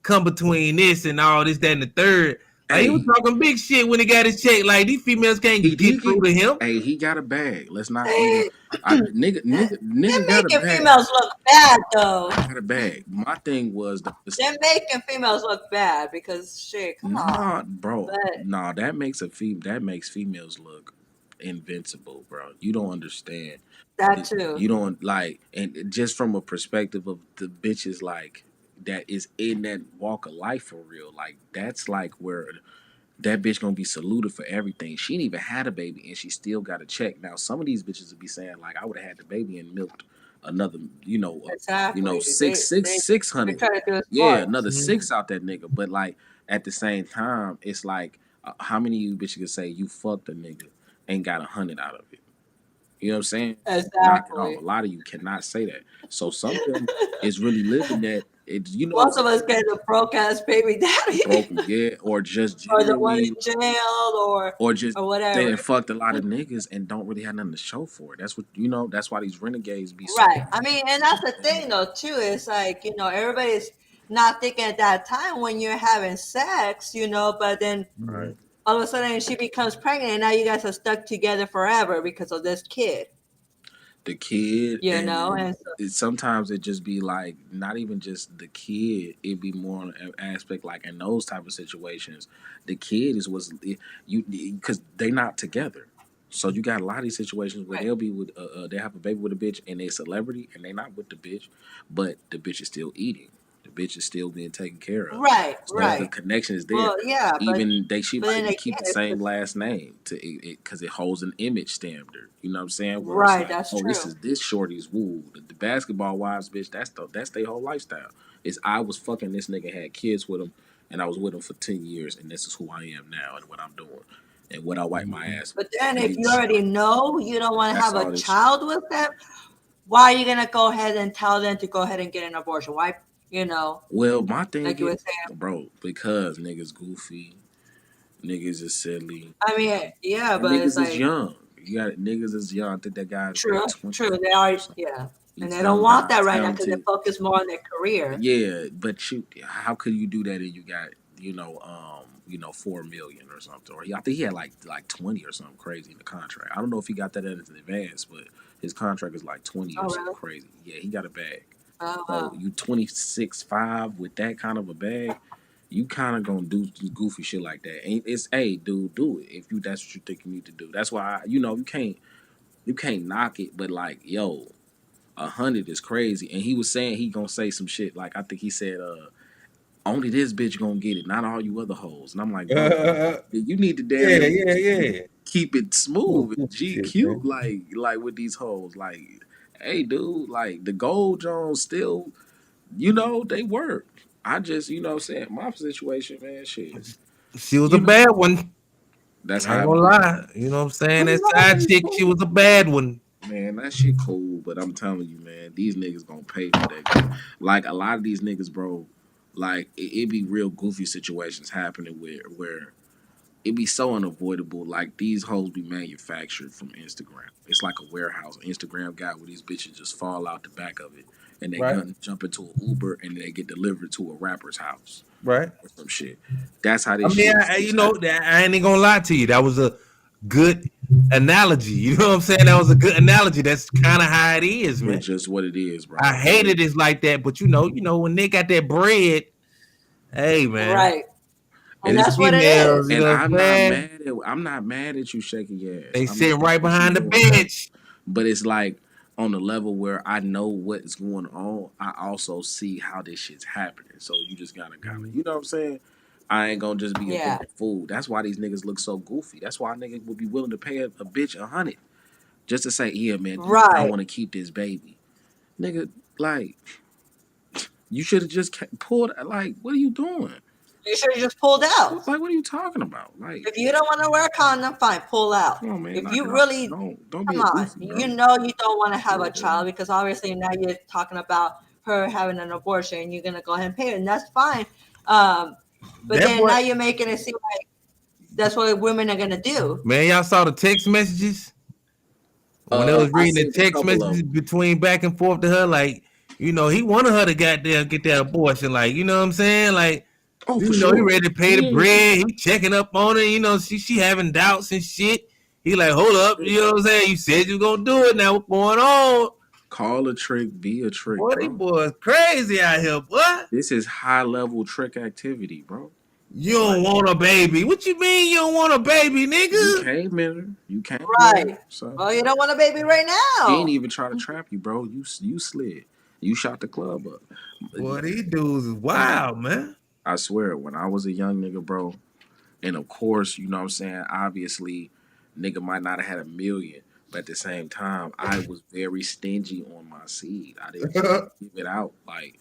come between this and all this, that, and the third. Like he was Hey, talking big shit when he got his check. Like these females he can't get did through get. to him. Hey, he got a bag. Let's not even. They, Nigga they're got a making bag. females look bad though. Got a bag. My thing was They're making females look bad because shit, come on. nah, bro. But Nah, that makes females look invincible, bro. You don't understand. that too. You don't like, and just from a perspective of the bitches like that is in that walk of life for real. Like that's like where that bitch gonna be saluted for everything. She ain't even had a baby and she still got a check. Now some of these bitches would be saying like, I would have had the baby and milked another, Exactly. six They hundred. try to do it Yeah, smart. another Mhm. six out that nigga. But like at the same time, it's like, how many of you bitches can say you fucked a nigga and got 100 out of it? You know what I'm saying? Not at all. A Exactly. lot of you cannot say that. So some of them is really living that. It, you know, Most of us get the broke ass baby daddy, broken, yeah, or just or the one genuinely, in jail, or just or they whatever. done fucked a lot of niggas and don't really have nothing to show for it. That's what you know. That's why these renegades be so. Right. I mean, and that's the thing though too. It's like, everybody's not thinking at that time when you're having sex, but then Right. all of a sudden she becomes pregnant and now you guys are stuck together forever because of this kid. The kid, and And so, sometimes it just be like not even just the kid. It be more on an aspect like in those type of situations, the kid is what's you because they not together. So you got a lot of these situations where right. they'll be with they have a baby with a bitch and they celebrity and they not with the bitch, but the bitch is still eating. The bitch is still being taken care of. Right, So the right. connection is there. Well, yeah, Even she but might then even again, keep the it's same just, last name to because it holds an image standard. You know what I'm saying? Where it's right, like, that's oh, this true. is this shorty's woo. The basketball wives, bitch. That's their whole lifestyle. Is I was fucking this nigga, had kids with him, and I was with him for 10 years, and this is who I am now and what I'm doing and what I wipe my ass with. But then if you Bitch, already know you don't want to that's have a all this shit. child with them, why are you gonna go ahead and tell them to go ahead and get an abortion? Why, Well, my thing like you were is, saying? bro, because niggas goofy, niggas is silly, I mean, yeah, and but it's niggas is like young. You got niggas is young. I think that guy's true, what 20 true. They are, or something. yeah, and He's they don't young want guy, that right now because they talented. focus more on their career. Yeah, but shoot, how could you do that and you got 4 million or something? Or I think he had like 20 or something crazy in the contract. I don't know if he got that in advance, but his contract is like 20 Oh or something really? crazy. Yeah, he got a bag. Oh So wow. you 26.5 with that kind of a bag, you kind of gonna do goofy shit like that. And it's hey, dude, do it if that's what you think you need to do. That's why you can't knock it, but like yo, 100 is crazy. And he was saying he gonna say some shit like I think he said only this bitch gonna get it, not all you other hoes. And I'm like, bro, Yeah, you need to damn yeah, near yeah. keep it Oh, smooth and shit, GQ man. like with these hoes. Like, hey dude, like the Gold Jones still, they work. I just, what I'm saying, my situation, man, shit. She was a You know, bad one. that's I ain't how I gonna be. lie. You know what I'm saying? I'm That not side really chick, she cool. was a bad one. Man, that shit cool, but I'm telling you, man, these niggas gonna pay for that. Like a lot of these niggas, bro, like it be real goofy situations happening where it be so unavoidable. Like these hoes be manufactured from Instagram. It's like a warehouse, an Instagram guy where these bitches just fall out the back of it and they Right, jump into an Uber and they get delivered to a rapper's house right. or some shit. That's how I this mean, shit keeps happening. I ain't gonna lie to you. That was a good analogy. You know what I'm saying? That was a good analogy. That's kind of how it is, man. It's just what it is, I bro. hate it is like that, but when they got that bread, hey man, Right, and And these it's that's what it females, is. you and know what I'm saying? I'm not mad at you shaking your ass. They I'm not sitting mad right at you behind the doing whatever. bench. But it's like on the level where I know what's going on, I also see how this shit's happening. So you just gotta you know what I'm saying? I ain't gonna just be a Yeah. damn fool. That's why these niggas look so goofy. That's why niggas would be willing to pay a bitch 100 just to say, yeah, man, I Right. want to keep this baby. Nigga, like, you should have just pulled. Like, what are you doing? You should have just pulled out. Like, what are you talking about? Like, If you don't want to wear a condom, fine, pull out. come on, man, If knock it you off. really, Don't be come a on, goofy, you bro. know you don't want to have a Yeah. child because obviously now you're talking about her having an abortion and you're gonna go ahead and pay her, and that's fine. But That then boy, now you're making it seem like that's what women are gonna do. man, y'all saw the text messages when they was I reading the seen a text couple of messages them. between back and forth to her, like, he wanted her to goddamn get that abortion, like, you know what I'm saying, like. Oh, for He sure. ready to pay the Yeah. bread. He checking up on her. She having doubts and shit. He like, hold up. You know what I'm saying? You said you gonna do it. Now what's going on? Call a trick, be a trick, Boy, these bro. boys crazy out here, boy. This is high level trick activity, bro. You don't Like, want a baby. What you mean you don't want a baby, you nigga? came in her. You came with her. Right. So Well, you don't want a baby right he ain't now. even try to trap you, bro. You slid. You shot the club up. Boy, these dudes is wild, man. I swear, when I was a young nigga, bro, and of course, you know what I'm saying, obviously, nigga might not have had 1 million, but at the same time, I was very stingy on my seed. I didn't just give it out. Like,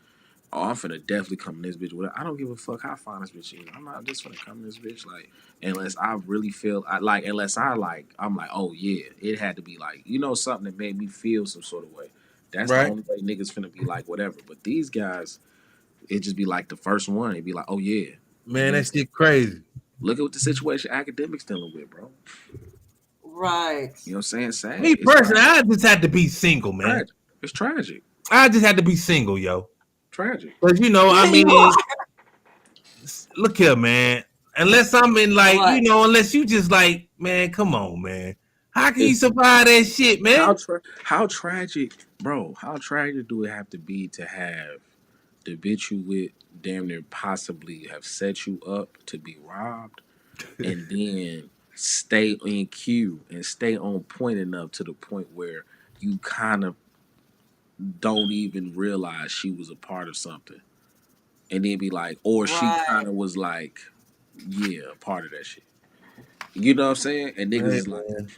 oh, I'm finna definitely come in this bitch with it. I don't give a fuck how fine this bitch is. I'm not just finna come in this bitch like unless I really feel unless I like I'm like, oh yeah, it had to be like, something that made me feel some sort of way. That's the Right, only way niggas finna be like whatever. But these guys, it just be like the first one. It'd be like, oh yeah. And man. then That shit crazy. look at what the situation academics dealing with, bro. Right. You know what I'm saying? Sad. Me It's personally, I just had to be single, man. tragic. It's tragic. I just had to be single, yo. Tragic. But I You mean, are. look here, man. Unless I'm in like, What? unless you just like, man, come on, man. How can you It's survive that shit, man? how tragic, bro. How tragic do it have to be to have the bitch you with damn near possibly have set you up to be robbed, and then stay in queue and stay on point enough to the point where you kind of don't even realize she was a part of something, and then be like, or she Right. kind of was like, yeah, a part of that shit. You know what I'm saying? And niggas Hey, is like, man.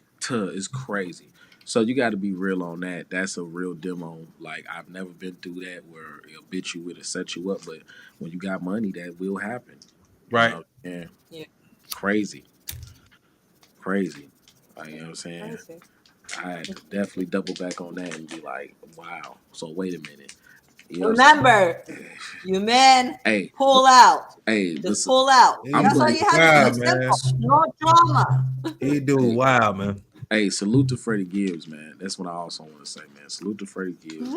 it's crazy. So you got to be real on that. That's a real demo. Like I've never been through that where it'll bitch you with it, set you up. But when you got money, that will happen. Right. And Yeah. crazy, crazy. You know what I'm saying? I see. I had to definitely double back on that and be like, wow. So wait a minute. You know what I'm Remember, saying? you men, Hey, pull out. hey, Just listen. pull out. He That's all do you have to do. wild, It's man. simple. No drama. He do Hey, wild, man. hey, salute to Freddie Gibbs, man. That's what I also want to say, man. Salute to Freddie Gibbs.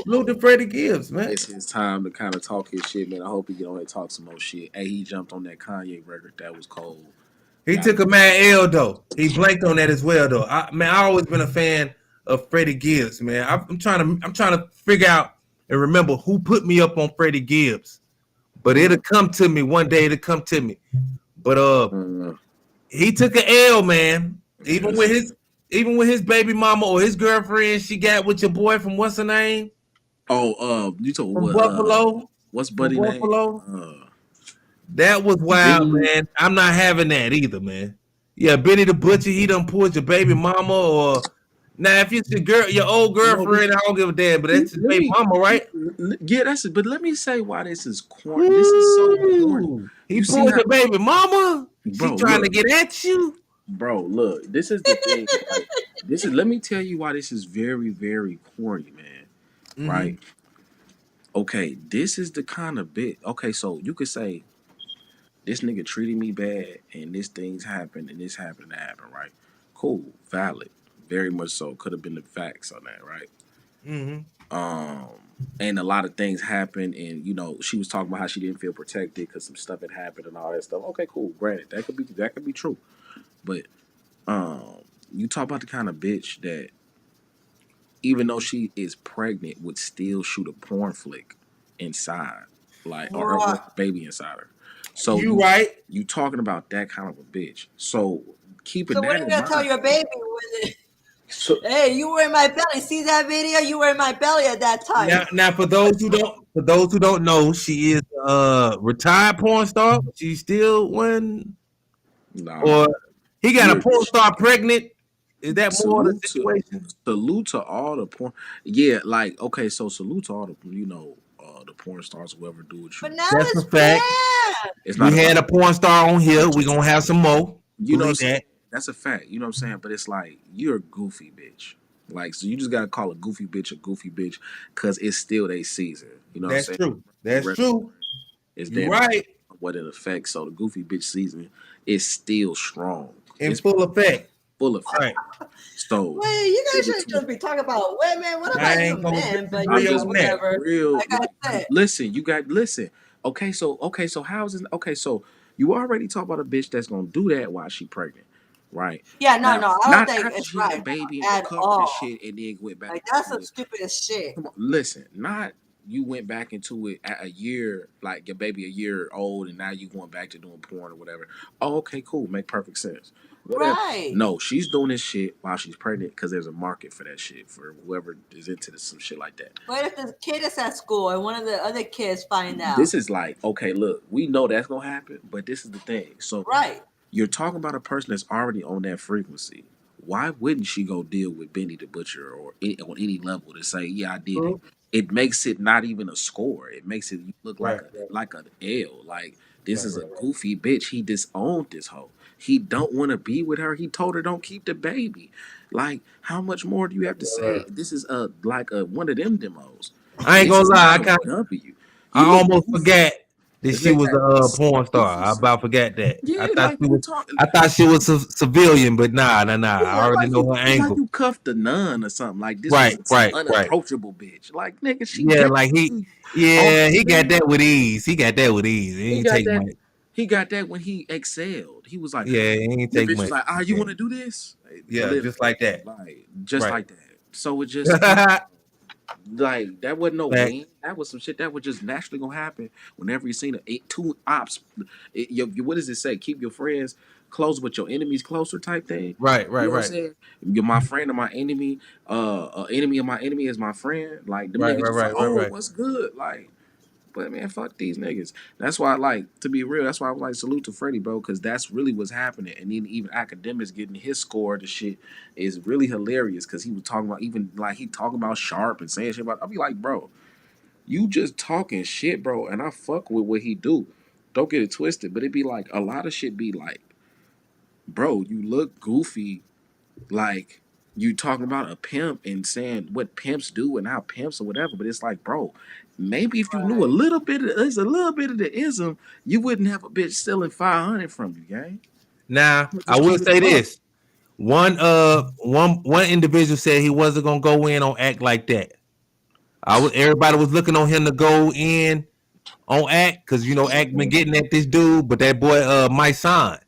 Salute to Freddie Gibbs, man. It's his time to kind of talk his shit, man. I hope he get on here and talk some more shit. Hey, he jumped on that Kanye record. That was cold. He Got took a mad L though. He blanked on that as well though. I always been a fan of Freddie Gibbs, man. I'm trying to figure out and remember who put me up on Freddie Gibbs. But it'll come to me one day. It'll come to me. But he took an L, man. Even with his baby mama or his girlfriend, she got with your boy from what's her name? You told From what? Buffalo. What's From buddy name? Buffalo. That was wild, Benny. man. I'm not having that either, man. Yeah, Benny the Butcher, he done pulled your baby mama or now if it's your old No, girlfriend, I don't give a damn, but that's his baby mama, right? Yeah, that's it. But let me say why this is corny. This is so corny. Ooh, he You see pulled how, your baby mama. She bro? trying to Look, get at you. bro. Look, this is the thing. Like, this is. Let me tell you why this is very, very corny, man. Right? Okay, this is the kind of bit. Okay, so you could say this nigga treated me bad, and this things happened, and this happened, and that happened, right? Cool, valid, very much so. Could have been the facts on that, right? Um, and a lot of things happened, and she was talking about how she didn't feel protected because some stuff had happened and all that stuff. Okay, cool, granted, that could be true, but you talk about the kind of bitch that even though she is pregnant would still shoot a porn flick inside, like or her baby inside her. So You right. you talking about that kind of a bitch. So keeping So what that are you in gonna tell mind. your baby when So hey, you were in my belly? See that video? You were in my belly at that time. Now for those who don't know, she is a retired porn star. She's still one nah, or he got a you're porn star pregnant. Is that more of the salute to situation? salute to all the porn. Yeah, like okay, so salute to all the the porn stars, whoever do what you But do. now That's a it's fact. bad. It's We not had about a porn star on here. We're gonna have some more. you know what I'm Believe saying. that. That's a fact. You know what I'm saying. But it's like you're a goofy bitch. Like so, you just gotta call a goofy bitch because it's still their season. You know what I'm That's saying. true. That's Rest true. is You're damn right. what it affects. So the goofy bitch season is still strong. In It's full effect. full effect. Right. So Wait, you guys give it shouldn't to just be talking about women. What I about you ain't gonna men? But disagree I'm you know, just on being that. whatever. real. Like I said, Listen, you got listen. Okay, so how is it? Okay, so you already talk about a bitch that's gonna do that while she pregnant, right? yeah, no, Now, no, I don't not think after it's she had a right baby and at recovered and all. shit, and then went back Like that's into the it. stupidest shit. Come on, listen, not you went back into it at a year, like your baby a year old, and now you going back to doing porn or whatever. Oh, okay, cool, make perfect sense. Whatever. Right. No, she's doing this shit while she's pregnant because there's a market for that shit for whoever is into this, some shit like that. What if the kid is at school and one of the other kids find out? This is like, okay, look, we know that's gonna happen, but this is the thing. So Right. you're talking about a person that's already on that frequency. Why wouldn't she go deal with Benny the Butcher or on any level to say, yeah, I did it? True. it makes it not even a score. It makes it look Right. like an L. Like this Right, is a right, right. goofy bitch. He disowned this hoe. He don't want to be with her. He told her don't keep the baby. Like how much more do you have to say? This is like a one of them demos. I ain't This gonna is lie. not a W. I You look almost goofy. forgot that This she nigga was had a this porn star. goofy I self. about forgot that. Yeah, like you talk. I thought she was a civilian, but nah. I Yeah, already know her like angle. you cuffed a nun or something. Like this was Right, some right, right. unapproachable bitch. Like nigga, she Yeah, gave like you all he got things. that with ease. He got that with ease. He He ain't got take that. much. He got that when he excelled. He was like, Yeah, he ain't the take bitch was much. like, you Yeah, want to do this? Like, yeah, just literally, like that. like just Right. like that. So it just like that wasn't no Fact. win. That was some shit that was just naturally gonna happen whenever you seen two ops. What does it say? Keep your friends close, but your enemies closer, type thing. Right, You right, know what I'm right, saying? You're my friend or my enemy. Enemy of my enemy is my friend. Like them right, niggas right, just like, right, right, oh, right. what's good? Like, but man, fuck these niggas. That's why, like, to be real, that's why I was like, salute to Freddie, bro, because that's really what's happening. And then even academics getting his score to shit is really hilarious because he was talking about even like he talking about Sharp and saying shit about. I'll be like, bro, you just talking shit, bro, and I fuck with what he do. Don't get it twisted, but it be like a lot of shit be like, bro, you look goofy, like you talking about a pimp and saying what pimps do and how pimps or whatever, but it's like, bro, maybe if you knew a little bit of there's a little bit of the ism, you wouldn't have a bitch stealing 500 from you, gang. Now, I Just will keep it say a buck. this. One individual said he wasn't gonna go in on act like that. Everybody was looking on him to go in on act because act been getting at this dude, but that boy my son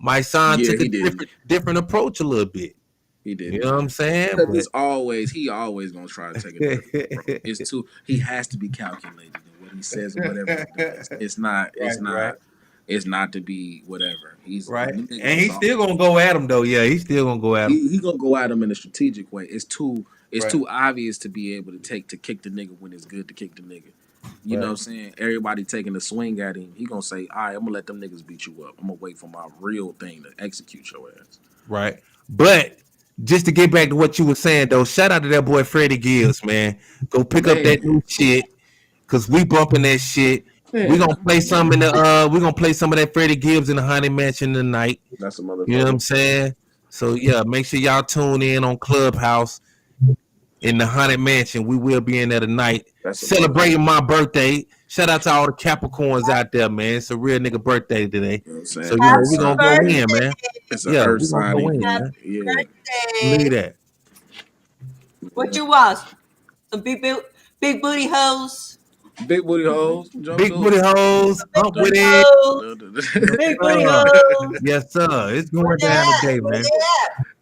Yeah, took a he did. different approach a little bit. He did. You know what I'm saying? Because But it's always he always gonna try to take a different approach. It's too he has to be calculated in what he says or whatever he does. right, It's not to be whatever. right. Them niggas And is he's all still gonna go at him though. Yeah, he's still gonna go at him. he gonna go at him in a strategic way. It's Right, too obvious to be able to kick the nigga when it's good to kick the nigga. You know what right, I'm saying? Everybody taking a swing at him. He gonna say, all right, I'm gonna let them niggas beat you up. I'm gonna wait for my real thing to execute your ass. right. But just to get back to what you were saying though, shout out to that boy Freddie Gibbs, man. Go pick up that Man, new shit. Cause we bumping that shit. We man, gonna play some in the we gonna play some of that Freddie Gibbs in the Haunted Mansion tonight. that's a You know what motherfucker. I'm saying? So yeah, make sure y'all tune in on Clubhouse in the Haunted Mansion. We will be in there tonight That's a motherfucker. celebrating my birthday. Shout out to all the Capricorns out there, man. It's a real nigga birthday today. You know what I'm So saying? Happy we gonna go in, man. It's an Yeah, earth we gonna sign go in, event. man. Yeah. Believe birthday. that. What you want? Some big booty hoes. Big booty hoes, jump Big through booty hoes, Big hump with booty it. hoes. Yes, Big booty sir. hoes. Yes, sir. It's Where going they down at? today, Where man. they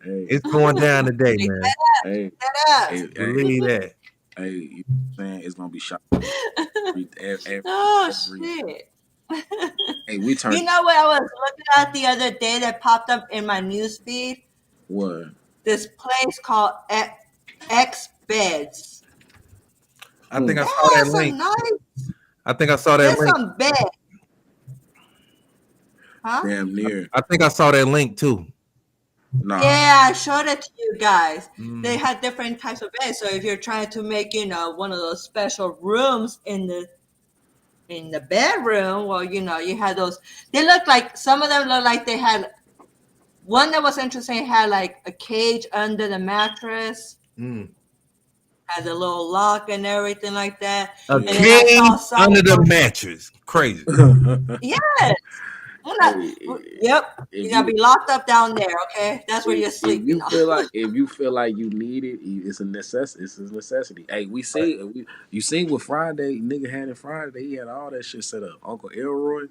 Hey, It's going down today, at? man. hey, That hey, hey, Believe that. hey, you know what I'm saying? It's gonna be shot every, Oh every shit. hey, we You turned know what I was looking at the other day that popped up in my news feed? what? This place called X Beds. I think I They saw have that some link. nice. I think I saw that There's link. some beds, huh? Damn near. I think I saw that link too. Nah. Yeah, I showed it to you guys. They Mm. had different types of beds. So if you're trying to make, one of those special rooms in the bedroom, well, you had those. They look like some of them look like they had one that was interesting. Had like a cage under the mattress, Mm. has a little lock and everything like that. A And then I king saw some. under the mattress. Crazy. Yes. Hey, Yep. You if gotta you be locked up down there. Okay, that's where you're if sleeping. you feel like you need it, it's a necessity. It's a necessity. Hey, you seen what Friday nigga had in Friday? He had all that shit set up. Uncle Elroy,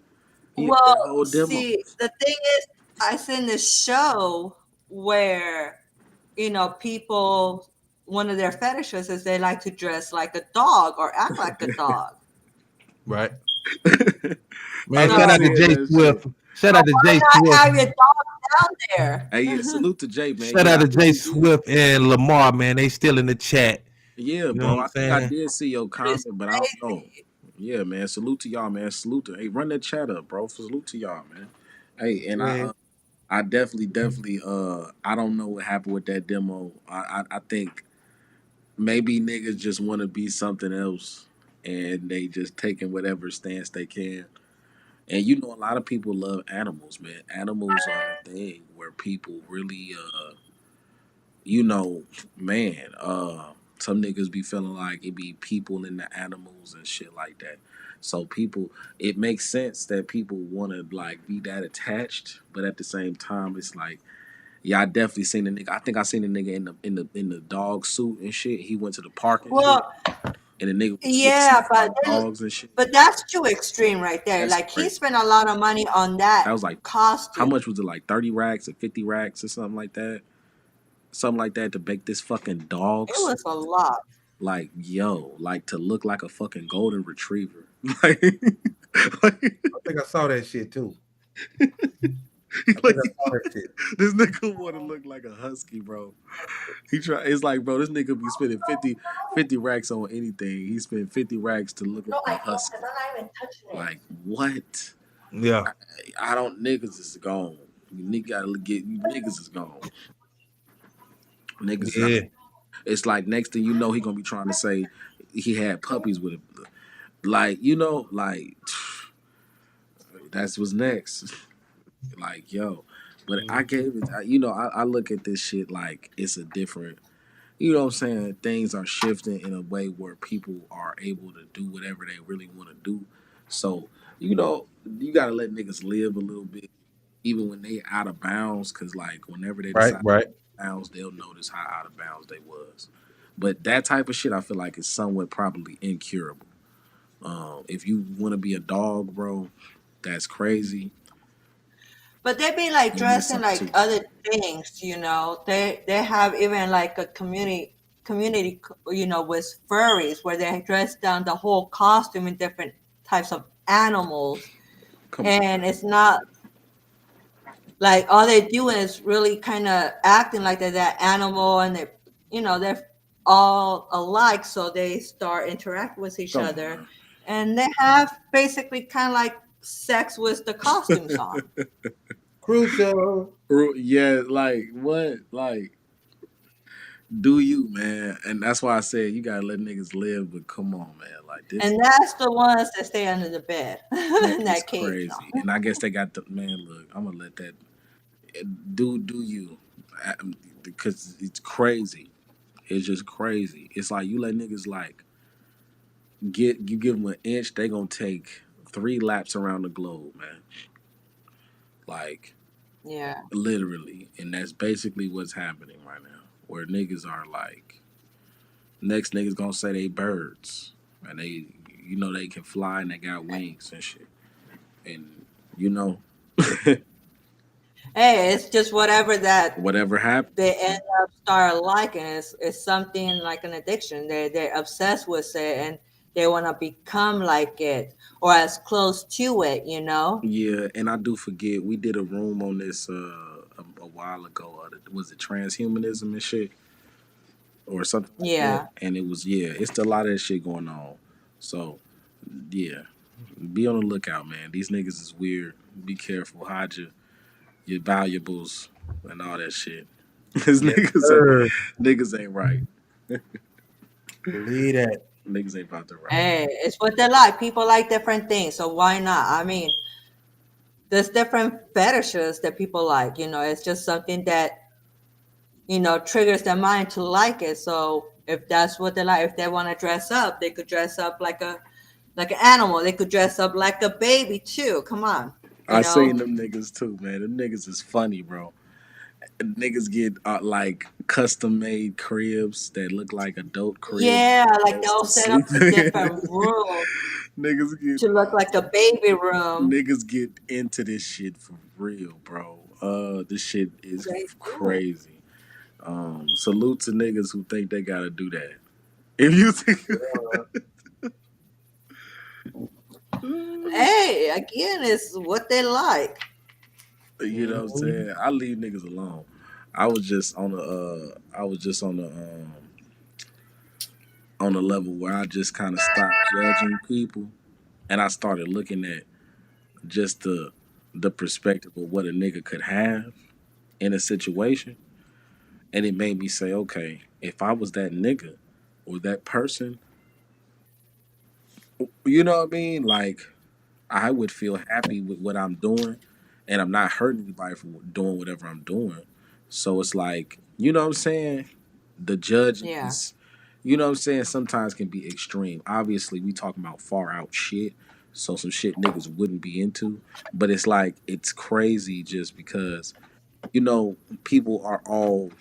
he had that Well, whole demo. see, the thing is, I seen this show where, people, one of their fetishes is they like to dress like a dog or act like a dog. Right. I Man, be shout out to seeing Jay that shit. Swift. Shout So out to why Jay not Swift. have your dog down there? Hey, yeah, salute to Jay, man. Shout Yeah, out I to Jay really did. Swift and Lamar, man. They still in the chat. Yeah, You know what bro. I'm I think I saying? did see your It is comment, but I don't know. crazy. Yeah, man. Salute to y'all, man. Salute to hey, run that chat up, bro. Salute to y'all, man. Hey, and Man. I definitely, I don't know what happened with that demo. I think maybe niggas just want to be something else, and they just taking whatever stance they can. And you know, a lot of people love animals, man. Animals are a thing where people really, you know, man, some niggas be feeling like it be people in the animals and shit like that. So people, it makes sense that people want to like be that attached, but at the same time, it's like, yeah, I definitely seen a nigga. I think I seen a nigga in the dog suit and shit. He went to the park and shit, Well, and the nigga was with yeah, sniffing out dogs and shit. but that's too extreme right there. That's Like he crazy. spent a lot of money on that That was like, how costume. much was it? Like 30 racks or 50 racks or something like that. Something like that to make this fucking dog It suit. was a lot. Like, yo, like to look like a fucking golden retriever. Like, like, I think I saw that shit too. I think like I saw that shit. this nigga want to look like a husky, bro. He try. It's like, bro, this nigga be spending 50 racks on anything. He spent 50 racks to look like a husky. not even touching it. Like, what? Yeah. I don't. Niggas is gone. You nigga gotta get. You niggas is gone. Niggas. Yeah. It's like next thing you know, he gonna be trying to say he had puppies with him. Like, you know, like that's what's next. Like, yo. But I gave it. You know, I look at this shit like it's a different. You know what I'm saying? Things are shifting in a way where people are able to do whatever they really want to do. So, you know, you gotta let niggas live a little bit, even when they out of bounds. Cause like whenever they Right. decide Right. bounds, they'll notice how out of bounds they was. But that type of shit, I feel like is somewhat probably incurable. If you want to be a dog, bro, that's crazy. But they be like You mess dressing up like too. other things, They have even like a community, with furries where they dress down the whole costume in different types of animals, Come on, and man. it's not like all they're doing is really kind of acting like they're that animal, and they're all alike, so they start interacting with each Come on, other, man. and they have basically kind of like sex with the costumes on. Crucial. Yeah, like what? Like, do you, man? And that's why I said you gotta let niggas live. But come on, man. Like this, And that's the ones that stay under the bed man, in it's that cage. crazy. And I guess they got the man. Look, I'm gonna let that do you, because it's crazy. It's just crazy. It's like you let niggas like you give them an inch, they gonna take 3 laps around the globe, man. Like Yeah. literally, and that's basically what's happening right now. Where niggas are like, next niggas gonna say they birds, and they, you know, they can fly and they got wings and shit, and you know, Hey, it's just whatever that whatever happened. they end up start liking. It's something like an addiction. They're obsessed with it, and they want to become like it or as close to it. Yeah, and I do forget we did a room on this a while ago. Was it transhumanism and shit or something like that? Yeah. And it was, yeah, it's a lot of that shit going on. So yeah, be on the lookout, man. These niggas is weird. Be careful. Hide your valuables and all that shit. Cause Yes, sir. niggas ain't right. Believe that. Niggas ain't about to right. Hey, it's what they like. People like different things, so why not? I mean, there's different fetishes that people like. It's just something that triggers their mind to like it. So if that's what they like, if they want to dress up, they could dress up like an animal. They could dress up like a baby too. Come on, you I know. seen them niggas too, man. Them niggas is funny, bro. Niggas get like custom made cribs that look like adult cribs Yeah, like to they'll set up sleep a in. different room niggas get to look like a baby room. niggas get into this shit for real, bro. This shit is They do. crazy. Salute to niggas who think they gotta do that. If you think, Hey, again, it's what they like. you know what I'm saying, I leave niggas alone. I was just on the level where I just kind of stopped judging people, and I started looking at just the perspective of what a nigga could have in a situation, and it made me say, okay, if I was that nigga, or that person, you know what I mean? Like, I would feel happy with what I'm doing, and I'm not hurting anybody for doing whatever I'm doing. So it's like, you know what I'm saying? The judging Yeah. is, you know what I'm saying, sometimes can be extreme. Obviously, we talking about far out shit, so some shit niggas wouldn't be into. But it's like, it's crazy just because, you know, people are all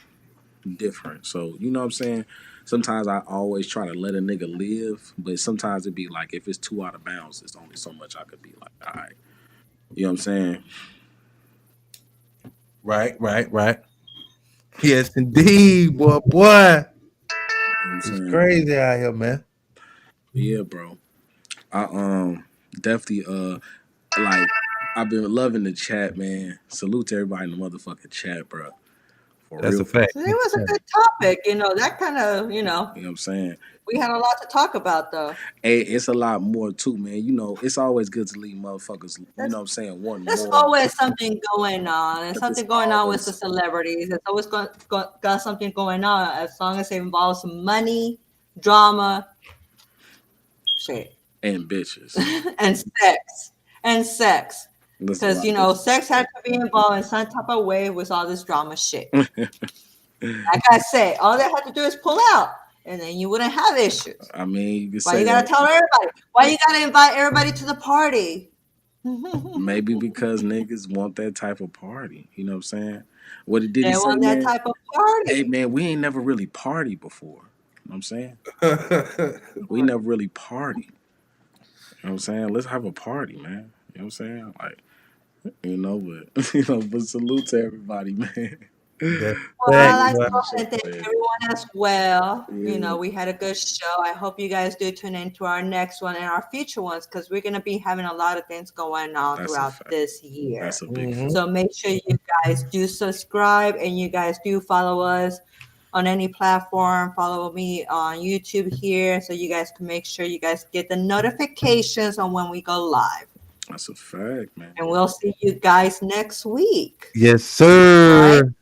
different. So, you know what I'm saying? Sometimes I always try to let a nigga live, but sometimes it'd be like, if it's too out of bounds, there's only so much I could be like, all right. You know what I'm saying? Right. Yes, indeed, boy. You know what I'm It's saying? crazy out here, man. Yeah, bro. I definitely like, I've been loving the chat, man. Salute to everybody in the motherfucking chat, bro. For That's a real. fact. So it was a good topic. That kind of, You know what I'm saying? we had a lot to talk about though. Hey, it's a lot more too, man. You know, it's always good to leave motherfuckers, you know what I'm saying, wanting There's more. always something going on, and But it's something going on with the always celebrities. It's always got something going on as long as it involves some money, drama, shit, and bitches. and sex. And sex. That's a Because, lot of bitches. sex had to be involved in some type of way with all this drama shit. Like I said, all they had to do is pull out, and then you wouldn't have issues. I mean, you could Why say you gotta that tell everybody? Why you gotta invite everybody to the party? maybe because niggas want that type of party. You know what I'm saying? What did he They say, want that man? type of Hey, party. man, we ain't never really partied before. You know what I'm saying? We never really partied. You know what I'm saying? Let's have a party, man. You know what I'm saying? Like, but but salute to everybody, man. That's a Well, I'd fact, like to boy. go ahead and thank everyone as well. Yeah, We had a good show. I hope you guys do tune into our next one and our future ones because we're going to be having a lot of things going on that's a throughout fact. this year. That's a big Mhm. fact. So make sure you guys do subscribe and you guys do follow us on any platform. Follow me on YouTube here so you guys can make sure you guys get the notifications on when we go live. That's a fact, man. And we'll see you guys next week. Yes, All right. sir.